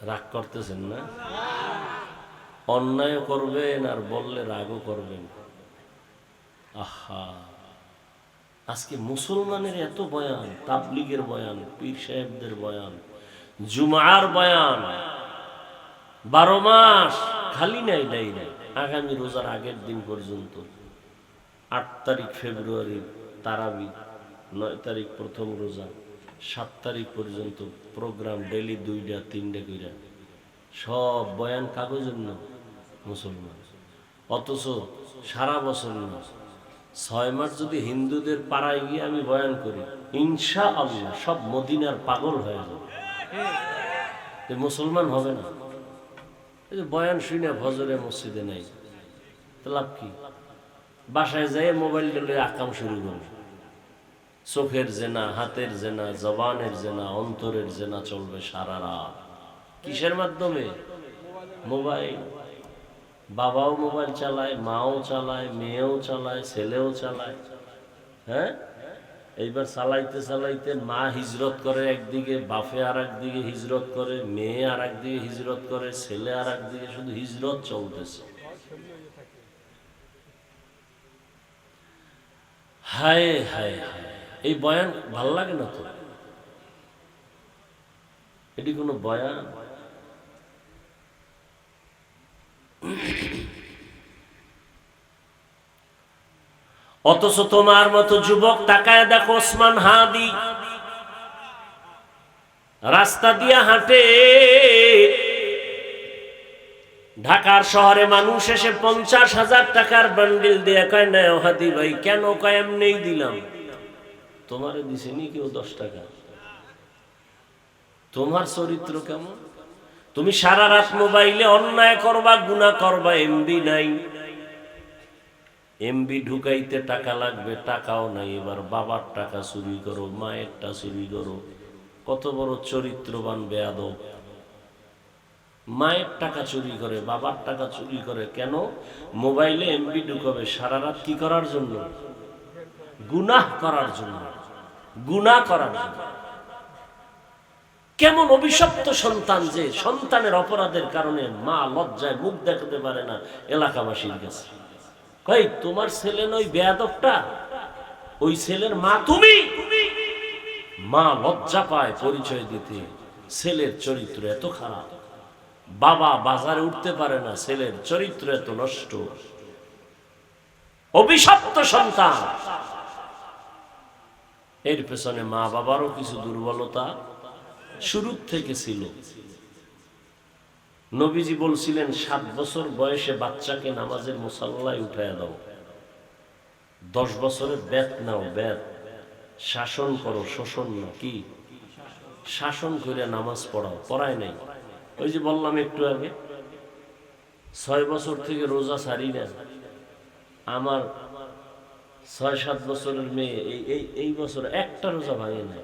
রাগ করতেছেন না? অন্যায় করবেন আর বললে রাগও করবেন। আহা, আজকে মুসলমানের এত বয়ান, তাবলীগের বয়ান, পীর সাহেবদের বয়ান, জুমার বয়ান, 12 মাস খালি নাই নাই নাই। আগামী রোজার আগের দিন পর্যন্ত 8 তারিখ ফেব্রুয়ারি তারাবি, 9 তারিখ প্রথম রোজা, 7 তারিখ পর্যন্ত প্রোগ্রাম, ডেলি 2টা 3টা কইরা সব বয়ান কাগজের না মুসলমান। অথচ সারা বছর না, 6 মাস যদি হিন্দুদের পাড়ায় গিয়ে আমি বয়ান করি, ইনশাআল্লাহ সব মদিনার পাগল হয়ে যাবে, মুসলমান হবে না। এই যে বয়ান শুনে ফজরে মসজিদে নাই, তো লাভ কি? বাসায় যাই মোবাইল দিলে আকাম শুরু করবে। চোখের জেনা, হাতের জেনা, জবানের জেনা, অন্তরের জেনা চলবে সারা রাত। কিসের মাধ্যমে? মোবাইল। বাবাও মোবাইল চালায়, মাও চালায়, মেয়েও চালায়, ছেলেও চালায়। হ্যাঁ, এইবার চালাইতে চালাইতে মা হিজরত করে একদিকে, বাপে আর একদিকে হিজরত করে, মেয়ে আর একদিকে হিজরত করে, ছেলে আর একদিকে, শুধু হিজরত চলতেছে। হায় হায় হায়, এই বয়ান ভাল লাগে না তো? এটি কোনো বয়ান? অথচ তোমার মতো যুবক তাকায় দেখো, ওসমান হাদি রাস্তা দিয়ে হাঁটে, ঢাকার শহরে মানুষ এসে 50,000 টাকার বান্ডিল দিয়ে কয়, না হাদি ভাই কেন? কয় এমনি দিলাম। তোমারে দিছে নি কেউ 10 টাকা? তোমার চরিত্র কেমন? তুমি সারা রাত মোবাইলে অন্যায় করবা, গুনাহ করবা, এমবি নাই, এমবি ঢুকাইতে টাকা লাগবে, টাকাও নাই। এবার বাবার টাকা চুরি করো, মায়েরটা চুরি করো। কত বড় চরিত্রবান বেয়াদব! মায়ের টাকা চুরি করে, বাবার টাকা চুরি করে। কেন? মোবাইলে এমবি ঢুকাবে। সারা রাত কি করার জন্য? গুনাহ করার জন্য, গুনাহ করার জন্য। কেমন অভিশপ্ত সন্তান যে সন্তানের অপরাধের কারণে মা লজ্জায় মুখ দেখাতে পারে না এলাকাবাসীর কাছে। কই তোমার ছেলে নয় বেয়াদবটা, ওই ছেলের মা তুমি। মা লজ্জা পায় পরিচয় দিতে, ছেলের চরিত্র এত খারাপ। বাবা বাজারে উঠতে পারে না, ছেলের চরিত্র এত নষ্ট, অভিশপ্ত সন্তান। এর পেছনে মা বাবারও কিছু দুর্বলতা শুরু থেকে ছিল। নবীজি বলছিলেন 7 বছর বয়সে বাচ্চাকে নামাজের মুসাল্লায় উঠায়া দাও, 10 বছরের বেত নাও, বেত শাসন করো, শোষণ না, কি শাসন করে নামাজ পড়াও, পড়ায় নাই। ওই যে বললাম একটু আগে, 6 বছর থেকে রোজা ছাড়ি না। আমার 6-7 বছরের মেয়ে এই বছর একটা রোজা ভাঙে না,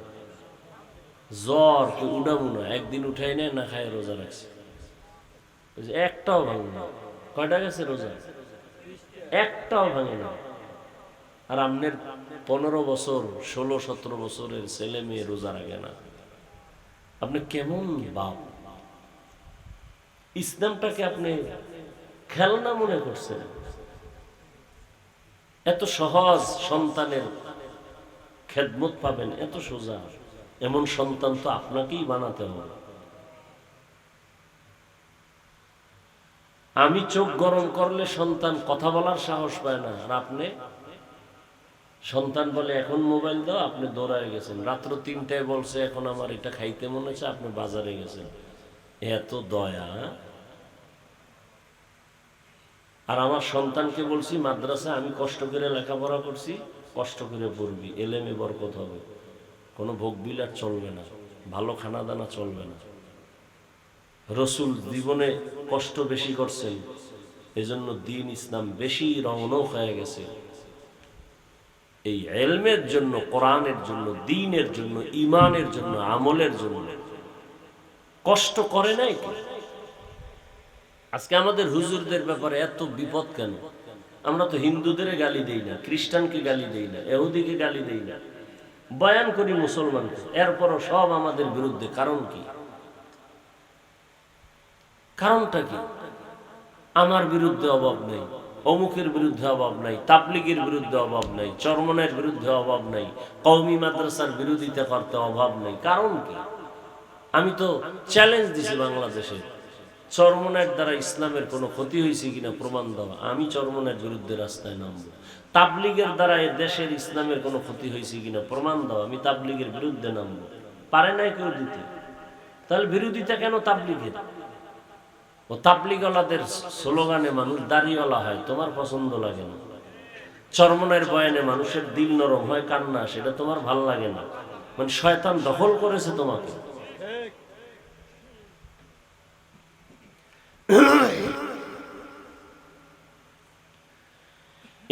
জ্বর কি উঠাবো না, একদিন উঠাই নেয় না, খায় রোজা রাখছে, একটাও ভাঙে না। কয়টা গেছে রোজা? একটাও ভাঙে না। আর আপনার 15 বছর 16-17 বছরের ছেলে মেয়ে রোজা রাখে না। আপনি কেমন বাপ? ইসলামটাকে আপনি খেলনা মনে করছেন? এত সহজ সন্তানের খেদমত পাবেন, এত সোজা। এমন সন্তান তো আপনাকেই বানাতে হবে। আমি চোখ গরম করলে সন্তান কথা বলার সাহস পায় না, আর আপনি সন্তান বলে এখন মোবাইল দাও, আপনি দৌড়ায় গেছেন। রাত্র 3টায় বলছে এখন আমার এটা খাইতে মনে হচ্ছে, আপনি বাজারে গেছেন। এত দয়া। আর আমার সন্তানকে বলছি মাদ্রাসা আমি কষ্ট করে লেখাপড়া করছি, কষ্ট করে পড়বি, এলেমে বরকত হবে, কোনো ভোগ বিলাট চলবে না, ভালো খানা দানা চলবে না। রসুল জীবনে কষ্ট বেশি করছেন, এজন্য দ্বীন ইসলাম বেশি রওনক হয়ে গেছে। এই ইলমের জন্য, কোরআনের জন্য, দ্বীনের জন্য, ঈমানের জন্য, আমলের জন্য কষ্ট করে নাই কি? আজকে আমাদের হুজুরদের ব্যাপারে এত বিপদ কেন? আমরা তো হিন্দুদের গালি দেই না, খ্রিস্টানকে গালি দেই না, ইহুদিকে গালি দেই না, বয়ান করি মুসলমানকে, এরপরও সব আমাদের বিরুদ্ধে। কারণ কি? কারণটা কি? আমার বিরুদ্ধে অভাব নেই, অমুকের বিরুদ্ধে অভাব নাই, তাবলীগের বিরুদ্ধে অভাব নাই, চরমনের বিরুদ্ধে অভাব নাই, কওমি মাদ্রাসার বিরোধিতা করতে অভাব নেই। কারণ কি? আমি তো চ্যালেঞ্জ দিছি বাংলাদেশে, চরমনের দ্বারা ইসলামের কোনো ক্ষতি হয়েছে কিনা প্রমাণ দেওয়া। আমি চরমনের বিরুদ্ধে রাস্তায় নামবো। তাবলীগের দ্বারা এ দেশের ইসলামের কোনো ক্ষতি হয়েছে কিনা প্রমাণ দেওয়া, আমি তাবলীগের বিরুদ্ধে নামবো। পারে নাই কেউ দিতে, তাহলে বিরোধিতা কেন তাবলীগের? ও তাবলীগওয়ালাদের স্লোগানে মানুষ দাড়িওয়ালা হয়, তোমার পছন্দ লাগে না। চরমনের বয়ানে মানুষের দিল নরম হয়, কান্না, সেটা তোমার ভাল লাগে না। মানে শয়তান দখল করেছে তোমাকে।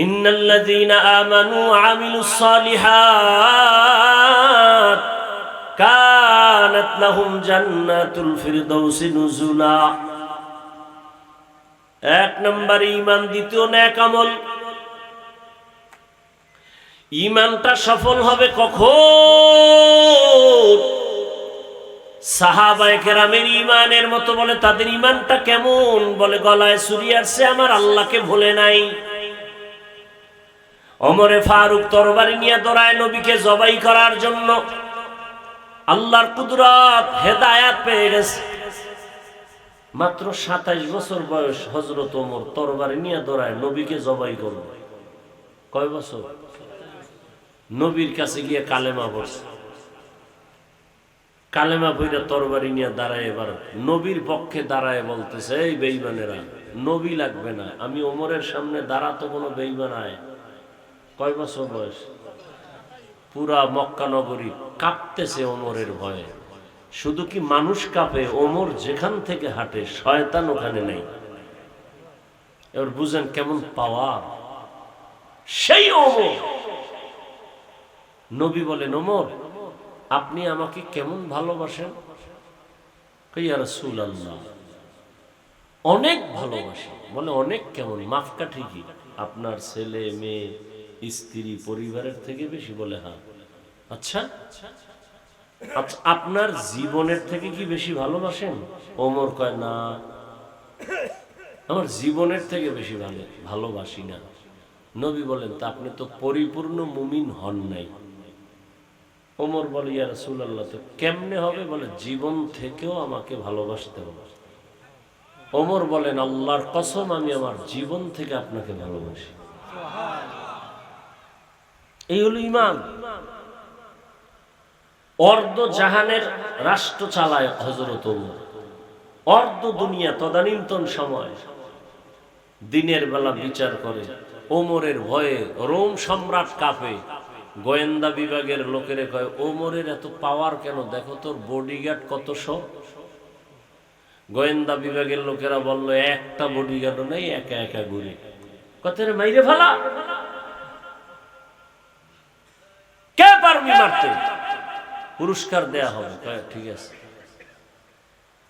ইন্নাল্লাযীনা আমানু ওয়া আমিলুস সালিহাত কানাত লাহুম জান্নাতুল ফিরদাউসি নুজুলা। 1 নম্বর ঈমান, দ্বিতীয় নেক আমল। ঈমানটা সফল হবে কখন? সাহাবায়ে কেরামের ঈমানের মতো। বলে তাদের ঈমানটা কেমন? বলে গলায় ছুরি আসছে, আমার আল্লাহকে ভুলে নাই। ওমরে ফারুক তরবারি নিয়ে দৌড়ায় নবীকে জবাই করার জন্য। আল্লাহর কুদরত, হেদায়েত পেয়ে গেছে। মাত্র 27 বছর বয়স হযরত ওমর তরবারি নিয়ে দৌড়ায় নবীকে জবাই করবে। কয় বছর? নবীর কাছে গিয়ে কালেমা পড়ছে। কালেমা পড়ে তরবারি নিয়ে দাঁড়ায়, এবার নবীর পক্ষে দাঁড়ায় বলতেছে, এই বেঈমানেরা, নবী লাগবে না, আমি ওমরের সামনে দাঁড়াতো কোনো বেঈমান আয়। কয় বছর বয়স? পুরা মক্কা নগরী কাঁপতেছে ওমরের ভয়ে। শুধু কি মানুষ কাঁপে, ওমর যেখান থেকে হাঁটে শয়তান ওখানে নেই। এবার বুঝেন কেমন পাওয়ার সেই ওমর। নবী বলেন, ওমর আপনি আমাকে কেমন ভালোবাসেন? ইয়া রাসূলুল্লাহ, অনেক ভালোবাসি। বলে অনেক কেমন? মাপকাঠি কি? আপনার ছেলে মেয়ে স্ত্রী পরিবারের থেকে বেশি? বলে হ্যাঁ। আচ্ছা, আপনার জীবনের থেকে কি বেশি ভালোবাসেন? ওমর কয় না, আমার জীবনের থেকে বেশি ভালোবাসি না। নবী বলেন, তা আপনি তো পরিপূর্ণ মুমিন হন নাই। ওমর বলে, ইয়া রাসূলুল্লাহ, তো কেমনে হবে? বলে জীবন থেকেও আমাকে ভালোবাসতে হবে। ওমর বলেন, আল্লাহর কসম আমি আমার জীবন থেকে আপনাকে ভালোবাসি। এই হলো ঈমান। অর্ধ জাহানের রাষ্ট্র চালায় হযরত ওমর, অর্ধ দুনিয়া তদানীন্তন সময় দিনের বেলা বিচার করে। ওমরের ভয়ে রোম সম্রাট কাঁপে। গোয়েন্দা বিভাগের লোকেরা কয়, ওমরের এত পাওয়ার কেন, দেখো তোর বডিগার্ড কত সব। গোয়েন্দা বিভাগের লোকেরা বলল, একটা বডিগার্ডও নেই, একা একা ঘুরে। কত মাইরে ফেলা, কে পারবি মারতে, পুরস্কার দেয়া হবে। ঠিক আছে।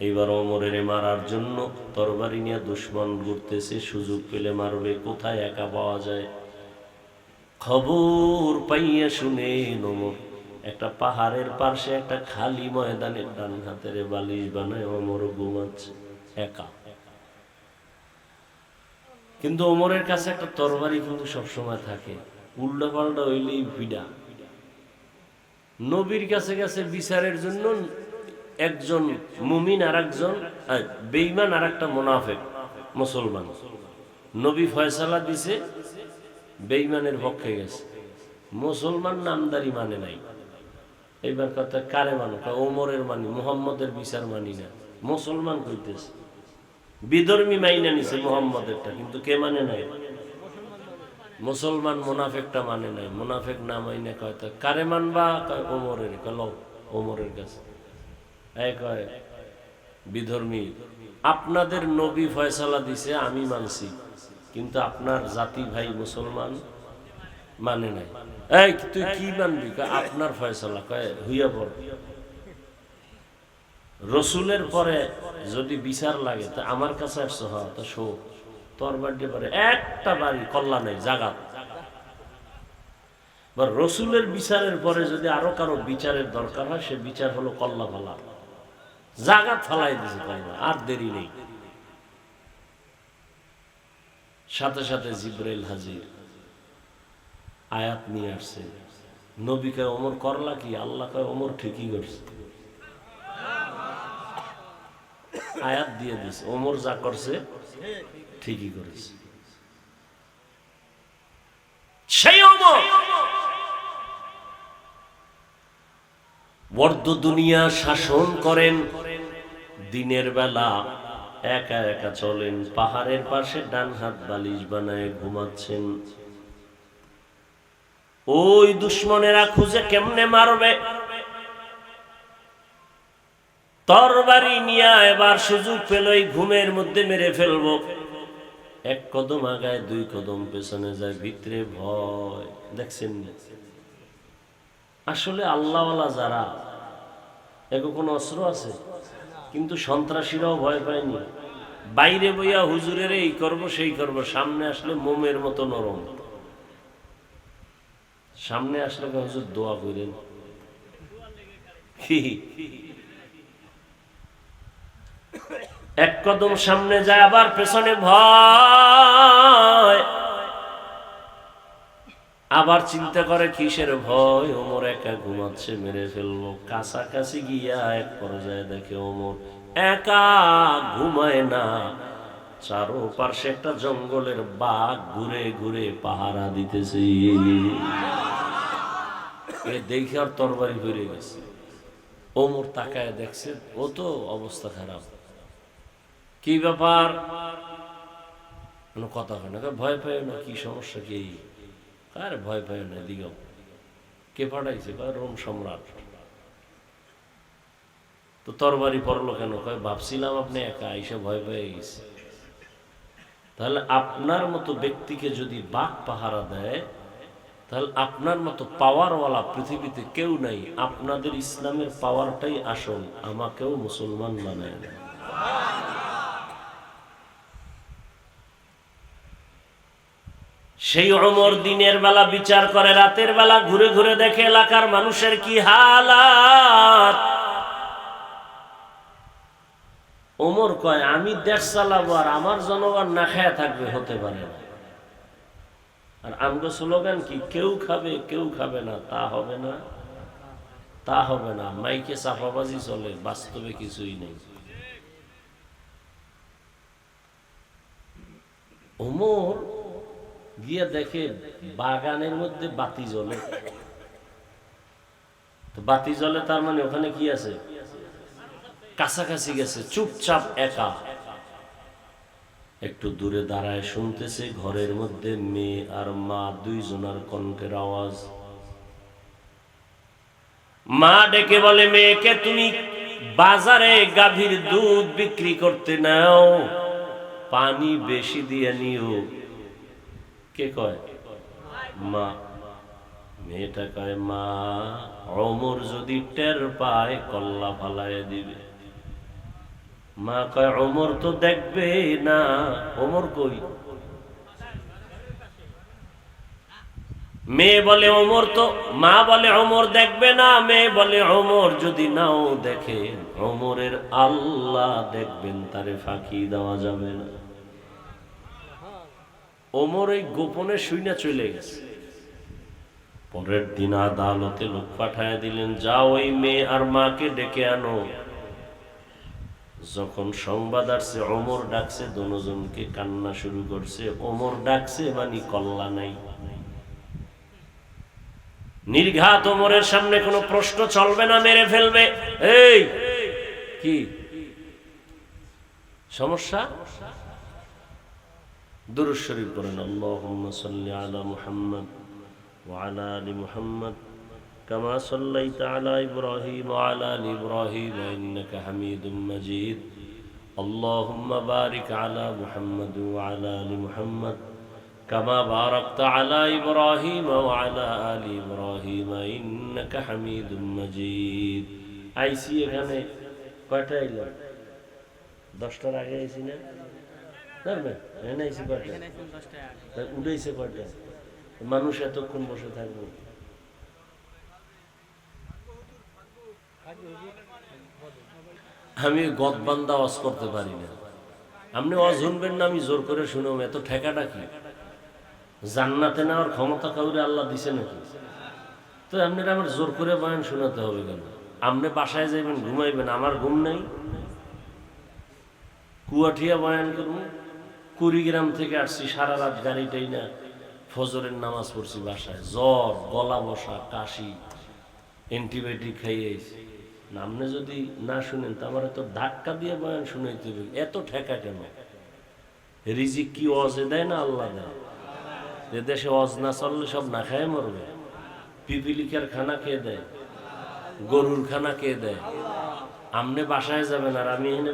এইবার ওমরের মারার জন্য তরবারি নিয়ে দুশমন ঘুরতেছে, সুযোগ পেলে মারবে, কোথায় একা পাওয়া যায়। খবর পাইয়া শুনে ওমর একটা পাহাড়ের পাশে একটা খালি ময়দানের ডান হাতের বালিশ বানায় ওমর ঘুমাচ্ছে একা। কিন্তু ওমরের কাছে একটা তরবারি কিন্তু সবসময় থাকে, উল্টা পাল্টা হইলেই ভিড়া। নবীর কাছে গেছে বিচারের জন্য, একজন মুমিন আর একজন বেঈমান আর একটা মুনাফিক মুসলমান। নবী ফয়সালা দিছে, বেঈমানের পক্ষে গেছে, মুসলমান নামদারি মানে নাই। এইবার কথা কারে মানো, ওমরের মানি, মুহাম্মদের বিচার মানি না। মুসলমান কইতেছে, বিধর্মী মাইনা নিছে মুহাম্মদেরটা, কিন্তু কে মানে নাই? মুসলমান। মুনাফিকটা মানে নাই। মুনাফিক না মাইনা কয়, কারে মানবা? কয় ওমরের। কয় লও ওমরের কাছে। কয় বিধর্মী, আপনাদের নবী ফয়সালা দিছে, আমি মানছি, কিন্তু আপনার জাতি ভাই মুসলমান মানে নাই। এই তুই কি মানবি? আপনার ফয়সালা। কয় হইয়া পড়, রসুলের পরে যদি বিচার লাগে তা আমার কাছে আসছো, হ্যাঁ তা শো, তোর বাড়ি পরে একটা বাড়ি কল্লা নাই, জাগাত। বা রসুলের বিচারের পরে যদি আরো কারো বিচারের দরকার হয়, সে বিচার হলো কল্লা ফালা, জাগাত ফালাই দিছে। তাই না, আর দেরি নেই। সাথে সাথে জিবরাইল হাজির, আয়াত নিয়ে আসছে। নবী কয় ওমর করলা কি? আল্লাহ কয় ওমর ঠিকই করছে, আয়াত দিয়ে দিছে, ওমর যা করছে ঠিকই করেছে। সেই ওমর বর্দ দুনিয়া শাসন করেন, দিনের বেলা একা একা চলেন, পাহাড়ের পাশে ডান হাত বালিশ বানায় ঘুমাচ্ছেন। ওই দুশ্মনেরা খুঁজে কেমনে মারবে, তরবারি নিয়ে এবার সুযোগ পেল এই ঘুমের মধ্যে মেরে ফেলবো। এক কদম আগায়, দুই কদম পেছনে যায়, ভিতরে ভয়। দেখছেন আসলে আল্লাহওয়ালা যারা, এগো কোনো অস্ত্র আছে, কিন্তু সন্ত্রাসীরাও ভয় পায়নি। বাইরে বইয়া হুজুরের এই করবো সেই করবো, সামনে আসলে মোমের মতো নরম। সামনে আসলে হুজুর দোয়া করেন, এক কদম সামনে যায়, আবার পেছনে ভয়। আবার চিন্তা করে কিসের ভয়, ওমর একা ঘুমাচ্ছে, মেরে ফেলবো। কাছাকাছি গিয়া এক পর্যায়ে দেখে ওমর একা ঘুমায় না, চারপাশে একটা জঙ্গলের বাঘ ঘুরে ঘুরে পাহারা দিতেছে। দেখে আর তরবারি ফিরে গেছে। ওমর তাকায় দেখছে, ও তো অবস্থা খারাপ। কি ব্যাপার? কথা হয় না। ভয় পায় না, কি সমস্যা? কি? আরে ভয় পায় না, দিগাও। কে পাঠাইছে? রোম সম্রাট। তো তরবারি পড়লো কেন? কয় ভাবছিলাম আপনি একা, এসে ভয় পেয়ে গেছে। তাহলে আপনার মতো ব্যক্তিকে যদি বাঘ পাহারা দেয়, তাহলে আপনার মতো পাওয়ারওয়ালা পৃথিবীতে কেউ নাই। আপনাদের ইসলামের পাওয়ারটাই আসল, আমাকেও মুসলমান বানায় না। সেই ওমর দিনের বেলা বিচার করে, রাতের বেলা ঘুরে ঘুরে দেখে এলাকার মানুষের কি হালাত। ওমর কয় আমি দেশ চালাবো আর আমার জনগণ না খেয়ে থাকবে, হতে পারে না। আর আমগো স্লোগান কি? কেউ খাবে কেউ খাবে না, তা হবে না, তা হবে না। মাইকে চাপাবাজি চলে, বাস্তবে কিছুই নেই। ওমর গিয়া দেখে বাগানের মধ্যে বাতি জ্বলে। তো বাতি জ্বলে তার মানে ওখানে কি আছে? কাছাকাছি গেছে, চুপচাপ একা একটু দূরে দাঁড়ায় শুনতেছে ঘরের মধ্যে মেয়ে আর মা দুইজনার কণ্ঠের আওয়াজ। মা ডেকে বলে, মেয়েকে তুমি বাজারে গাভীর দুধ বিক্রি করতে নাও, পানি বেশি দিয়ে নিও। কে কয়? মা। মেয়েটা কয়, মা ওমর যদি টের পায় কল্লা ফালায় দিবে। মা কয়, ওমর তো দেখবে না। ওমর কই? মেয়ে বলে ওমর তো, মা বলে ওমর দেখবে না। মেয়ে বলে ওমর যদি নাও দেখে, ওমরের আল্লাহ দেখবেন, তারে ফাঁকি দেওয়া যাবে না। ওমর এই গোপনে শুইনা চলে গেছে। পরের দিন আদালতে লোক পাঠায় দিলেন, যাও ওই মেয়ে আর মাকে ডেকে আনো। যখন সংবাদ আসছে ওমর ডাকছে, দুজনকে কান্না শুরু করছে। ওমর ডাকছে মানে কল্লা নাই। নির্ঘাত ওমরের সামনে কোনো প্রশ্ন চলবে না, মেরে ফেলবে। এই কি সমস্যা? দুরূদ শরীফ পড়েন, আল্লাহুম্মা সাল্লি আলা মুহাম্মদ ওয়া আলা আলি মুহাম্মদ কামা সাল্লাইতা আলা ইব্রাহিম ওয়া আলা আলি ইব্রাহিম ইন্নাকা হামিদুম মাজিদ। আল্লাহুম্মা বারিক আলা মুহাম্মদ ওয়া আলা আলি মুহাম্মদ কামা বারাকতা আলা ইব্রাহিম ওয়া আলা আলি ইব্রাহিম ইন্নাকা হামিদুম মাজিদ। আইসি এখানে কয়টা আইলো? 10টার আগে আইসি না? উঠেছে কয়টা? মানুষ এতক্ষণ বসে থাকবো? আমি গদবান্দা ওয়াজ করতে পারি না। আপনি ওয়াজ শুনবেন না, আমি জোর করে শুনব, এত ঠেকাটা কি? জান্নাতে নেওয়ার ক্ষমতা কাউরে আল্লাহ দিছে নাকি? তো আপনারা আমার জোর করে বয়ান শোনাতে হবে কেন? আপনি বাসায় যাইবেন, ঘুমাইবেন, আমার ঘুম নাই। কুয়াঠিয়া বয়ান করবো। কুড়িগ্রাম থেকে আসছি, সারা রাত গাড়িটাই না, ফজরের নামাজ পড়ছি বাসায়, জ্বর, গলা বসা, কাশি, অ্যান্টিবায়োটিক খাইয়েছি। আপনি যদি না শুনেন তো আমার তো ধাক্কা দিয়ে বয়ান শুনাইতে হবে। এত ঠেকা কেন? রিজিক কি অজে দেয় না আল্লাহ দেয়? এ দেশে অজ না চললে সব না খায় মরবে। পিপিলিকার খানা কে দেয়? গরুর খানা কে দেয়? আপনি বাসায় যাবেন আর আমি এনে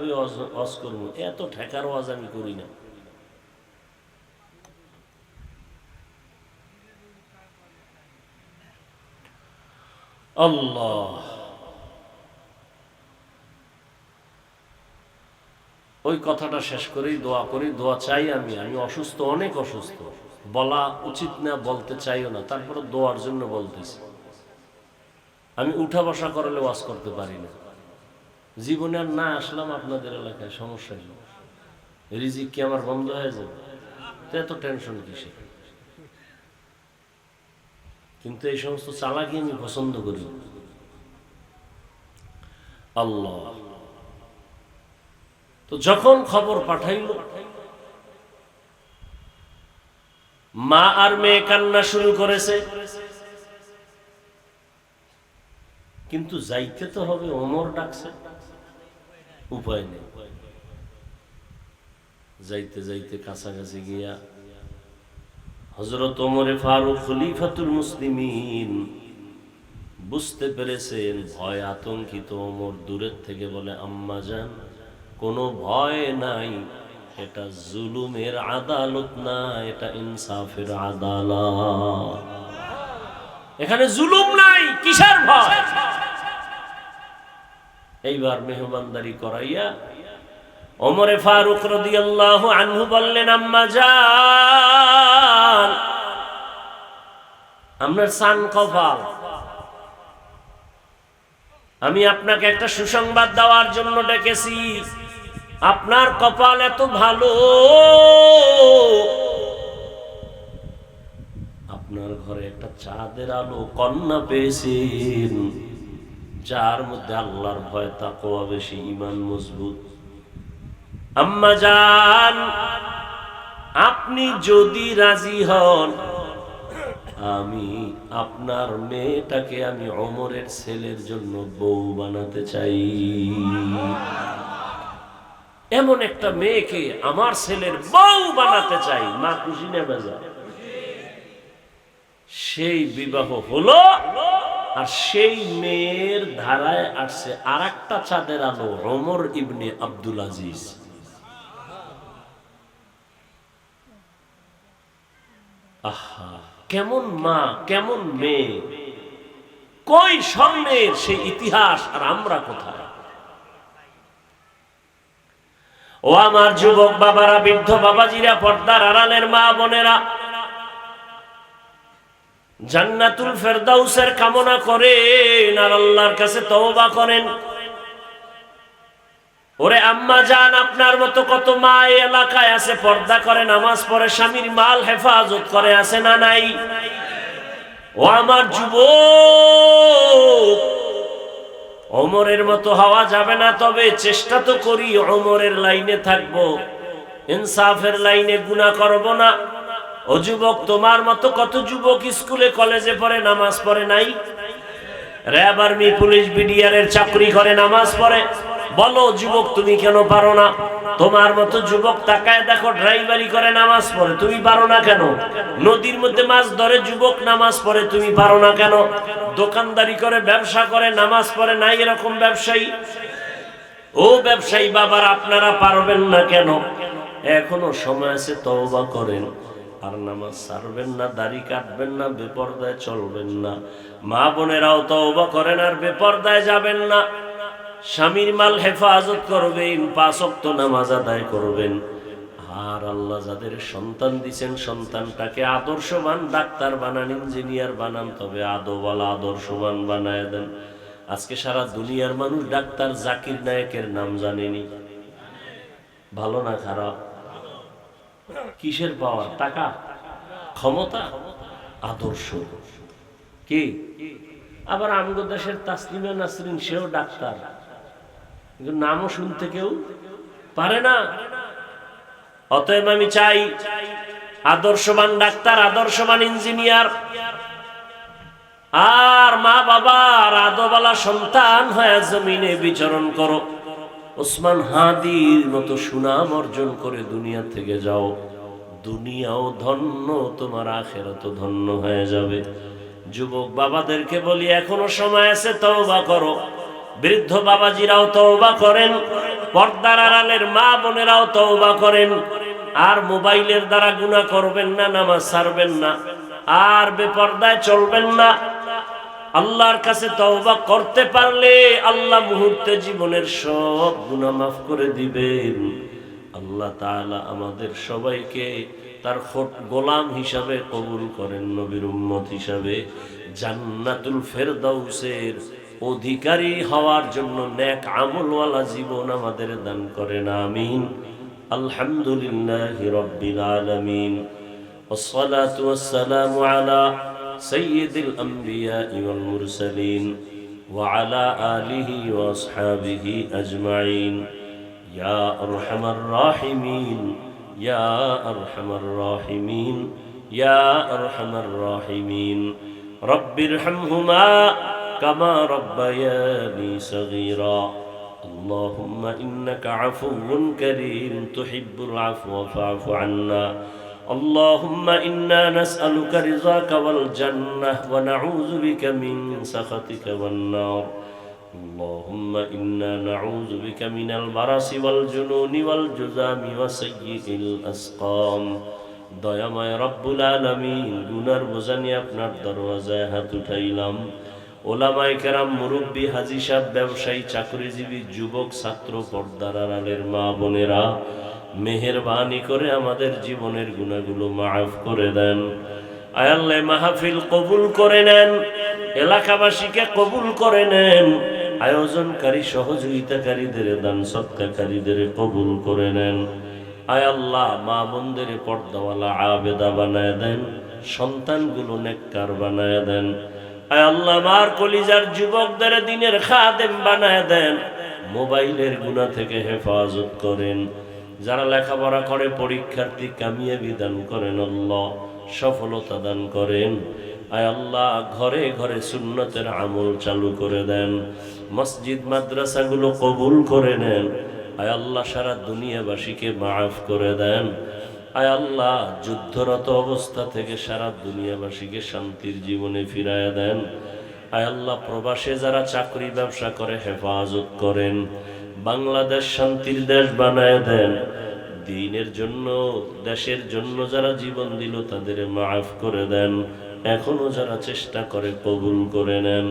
অজ করবো। এত ঠেকার ওয়াজ আমি করি না। আল্লাহ, ওই কথাটা শেষ করেই দোয়া করি, দোয়া চাই। আমি অসুস্থ, অনেক অসুস্থ, বলা উচিত না, বলতে চাইও না, তারপরে দোয়ার জন্য বলতেছি। আমি উঠা বসা করলে ওয়াজ করতে পারি না। জীবনে আর না আসলাম আপনাদের এলাকায়, সমস্যা কি? রিজিক কি আমার বন্ধ হয়ে যাবে? তো এত টেনশন কিসে? কিন্তু এই সমস্ত চালাকি আমি পছন্দ করি। আল্লাহ তো যখন খবর পাঠাইল, মা আর মেয়ে কান্না শুরু করেছে। কিন্তু যাইতে তো হবে, ওমর ডাকছে, উপায় নেই। যাইতে যাইতে কাছাকাছি গিয়া হযরত ওমরে ফারুক খলিফাতুল মুসলিমিন বুঝতে পেরেছেন, ভয় আতঙ্কিত ওমর দূরের থেকে বলে, আম্মা জান, কোনো ভয় নাই, এটা জুলুমের আদালত না, এটা ইনসাফের আদালত। এখানে জুলুম নাই, কিসের ভয়? এইবার মেহমানদারি করাইয়া ওমরে ফারুক রাদিয়াল্লাহু আনহু বললেন, আম্মা জান, আপনার সান কপাল, আমি আপনাকে একটা সুসংবাদ দেওয়ার জন্য ডেকেছি। আপনার কপাল এত ভালো, আপনার ঘরে একটা চাঁদের আলো কন্যা পেয়েছেন, যার মধ্যে আল্লাহর ভয়, তাকওয়া বেশি, ঈমান মজবুত। আম্মা জান, আপনি যদি রাজি হন, আমি আপনার মেয়েটাকে আমি ওমরের ছেলের জন্য বউ বানাতে চাই। এমন একটা মেয়েকে আমার ছেলের বউ বানাতে চাই। মা খুশি না বেজার? সেই বিবাহ হলো, আর সেই মেয়ের ধারায় আসছে আর একটা চাঁদের আলো, ওমর ইবনে আব্দুল আজিজ। আহা, কেমন মা, কেমন মেয়ে, কই স্বর্ণের সেই ইতিহাস, আর আমরা কোথায়? ও আমার যুবক বাবারা, বৃদ্ধ বাবাজিরা, পর্দার আড়ালের মা বোনেরা, জান্নাতুল ফেরদাউসের কামনা করেন আর আল্লাহর কাছে তওবা করেন। ওরে আম্মা জান, আপনার মতো কত মা এই এলাকায় আছে, পর্দা করে, নামাজ পড়ে, স্বামীর মাল হেফাজত করে, আছে না নাই? ও আমার যুবক, ওমরের মতো হওয়া যাবে না, তবে চেষ্টা তো করি ওমরের লাইনে থাকবো, ইনসাফের লাইনে গুনাহ করব না। ও যুবক, তোমার মতো কত যুবক স্কুলে কলেজে পড়ে, নামাজ পড়ে নাই? র্যাব, আর্মি, পুলিশ, বিডিআর এর চাকরি করে, নামাজ পড়ে। বলো যুবক, তুমি কেন পারো না? তোমার মতো যুবক তাকায় দেখো, ড্রাইভারি করে, নামাজ পড়ে, তুমি পারো না কেন? নদীর মধ্যে মাছ ধরে যুবক, নামাজ পড়ে, তুমি পারো না কেন? দোকানদারি করে, ব্যবসা করে, নামাজ পড়ে নাই এরকম ব্যবসায়ী? ও ব্যবসায়ী বাবার, আপনারা পারবেন না কেন? এখনো সময় আছে, তওবা করেন। আর নামাজ ছাড়বেন না, দাড়ি কাটবেন না, বেপরদায় চলবেন না। মা বোনেরাও তওবা করেন আর বেপরদায় যাবেন না। স্বামীর মাল হেফাজত করবেন, 5 ওয়াক্ত নামাজ আদায় করবেন। আর আল্লাহ যাদের সন্তান দিবেন, সন্তানটাকে আদর্শবান ডাক্তার বানান, ইঞ্জিনিয়ার বানান, তবে আদওয়ালা আদর্শবান বানায় দেন। আজকে সারা দুনিয়ার মানুষ ডাক্তার জাকির নায়েকের নাম জানেনি। ভালো না খারাপ? কিসের পাওয়ার? টাকা, ক্ষমতা, আদর্শ কি? আবার আমগো দেশের তাসলিমা নাসরিন, সেও ডাক্তার, কিন্তু নামও শুনতে কেউ পারে না। অতএব আমি চাই আদর্শবান ডাক্তার, আদর্শবান ইঞ্জিনিয়ার, আর মা বাবার আদওয়ালা সন্তান হয়ে জমিনে বিচরণ করো। ওসমান হাদির মতো সুনাম অর্জন করে দুনিয়া থেকে যাও। দুনিয়াও ধন্য, তোমার আখিরাতও ধন্য হয়ে যাবে। যুবক বাবাদেরকে বলি, এখনো সময় আছে, তওবা করো। বৃদ্ধ বাবাজিরাও তওবা করেন, পর্দার আড়ালের মা বোনেরাও তওবা করেন। আর মোবাইলের দ্বারা গুনাহ করবেন না, নামাজ ছাড়বেন না, আর বেপর্দায় চলবেন না। আল্লাহর কাছে তওবা করতে পারলে আল্লাহ মুহূর্তে জীবনের সব গুনাহ মাফ করে দিবেন। আল্লাহ তাআলা আমাদের সবাইকে তার গোলাম হিসাবে কবুল করেন, নবীর উম্মত হিসাবে জান্নাতুল ফেরদাউসের অধিকারী হওয়ার জন্য নেক আমলওয়ালা জীবন আমাদের দান করেন, আমিন। আলহামদুলিল্লাহি রাব্বিল আলামিন, ওয়াসসালাতু ওয়াসসালামু আলা সাইয়্যিদিল আমবিয়াই ওয়াল মুরসালিন ওয়া আলা আলিহি ওয়া আসহাবিহি আজমাইন। ইয়া আরহামার রাহিমিন, ইয়া আরহামার রাহিমিন, ইয়া আরহামার রাহিমিন। রব্বিরহামহুমা কামা রব্বায়ানি সগীরা। আল্লাহুম্মা ইন্নাকা আফুউন কারীম তুহিব্বুল আফওয়া ফা'ফু আন্না। اللهم إنا نسألك رضاك والجنة ونعوذ بك من سخطك والنار. اللهم إنا نعوذ بك من البرص والجنون والجذام وسيء الأسقام. দয়াময় রব্বুল আলামিন, গুনার বোঝা নিয়ে আপনার দরওয়াজায় হাত উঠাইলাম। ওলামায়ে কেরাম, মুরব্বী, হাজী সাহেব, ব্যবসায়ী, চাকরিজীবী, যুবক, ছাত্র, পর্দার আড়ালের মা বোনেরা, মেহেরবানি করে আমাদের জীবনের গুনাহগুলো মাফ করে দেন। আয় আল্লাহ, মাহফিল কবুল করে নেন, এলাকাবাসীকে কবুল করে নেন, আয়োজনকারী সহযোগিতাকারীদের, দান সদকাকারীদের কবুল করে নেন। আয় আল্লাহ, মা বোনদের পর্দাওয়ালা আবেদা বানায় দেন, সন্তানগুলো নেককার বানায় দেন। আয় আল্লাহ, মার কলিজার যুবকদের দিনের খাদেম বানায় দেন, মোবাইলের গুনাহ থেকে হেফাজত করেন। যারা লেখাপড়া করে পরীক্ষার্থী কামিয়াবি দান করেন আল্লাহ, সফলতা দান করেন। আয় আল্লাহ, ঘরে ঘরে সুন্নতের আমল চালু করে দেন, মসজিদ মাদ্রাসাগুলো কবুল করে নেন। আয় আল্লাহ, সারা দুনিয়াবাসীকে মাফ করে দেন। আয় আল্লাহ, যুদ্ধরত অবস্থা থেকে সারা দুনিয়াবাসীকে শান্তির জীবনে ফিরায়া দেন। আয় আল্লাহ, প্রবাসে যারা চাকরি ব্যবসা করে হেফাজত করেন, বাংলাদেশ শান্তির দেশ বানায় দেন। দ্বীনের জন্য, দেশের জন্য যারা জীবন দিল তাদের মাফ করে দেন। এখনো যারা চেষ্টা করে কবুল করে নেন।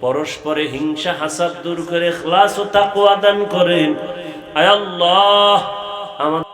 পরস্পরে হিংসা হাসাদ দূর করে ইখলাস ও তাকওয়া দান করেন। আয় আল্লাহ, আমাদের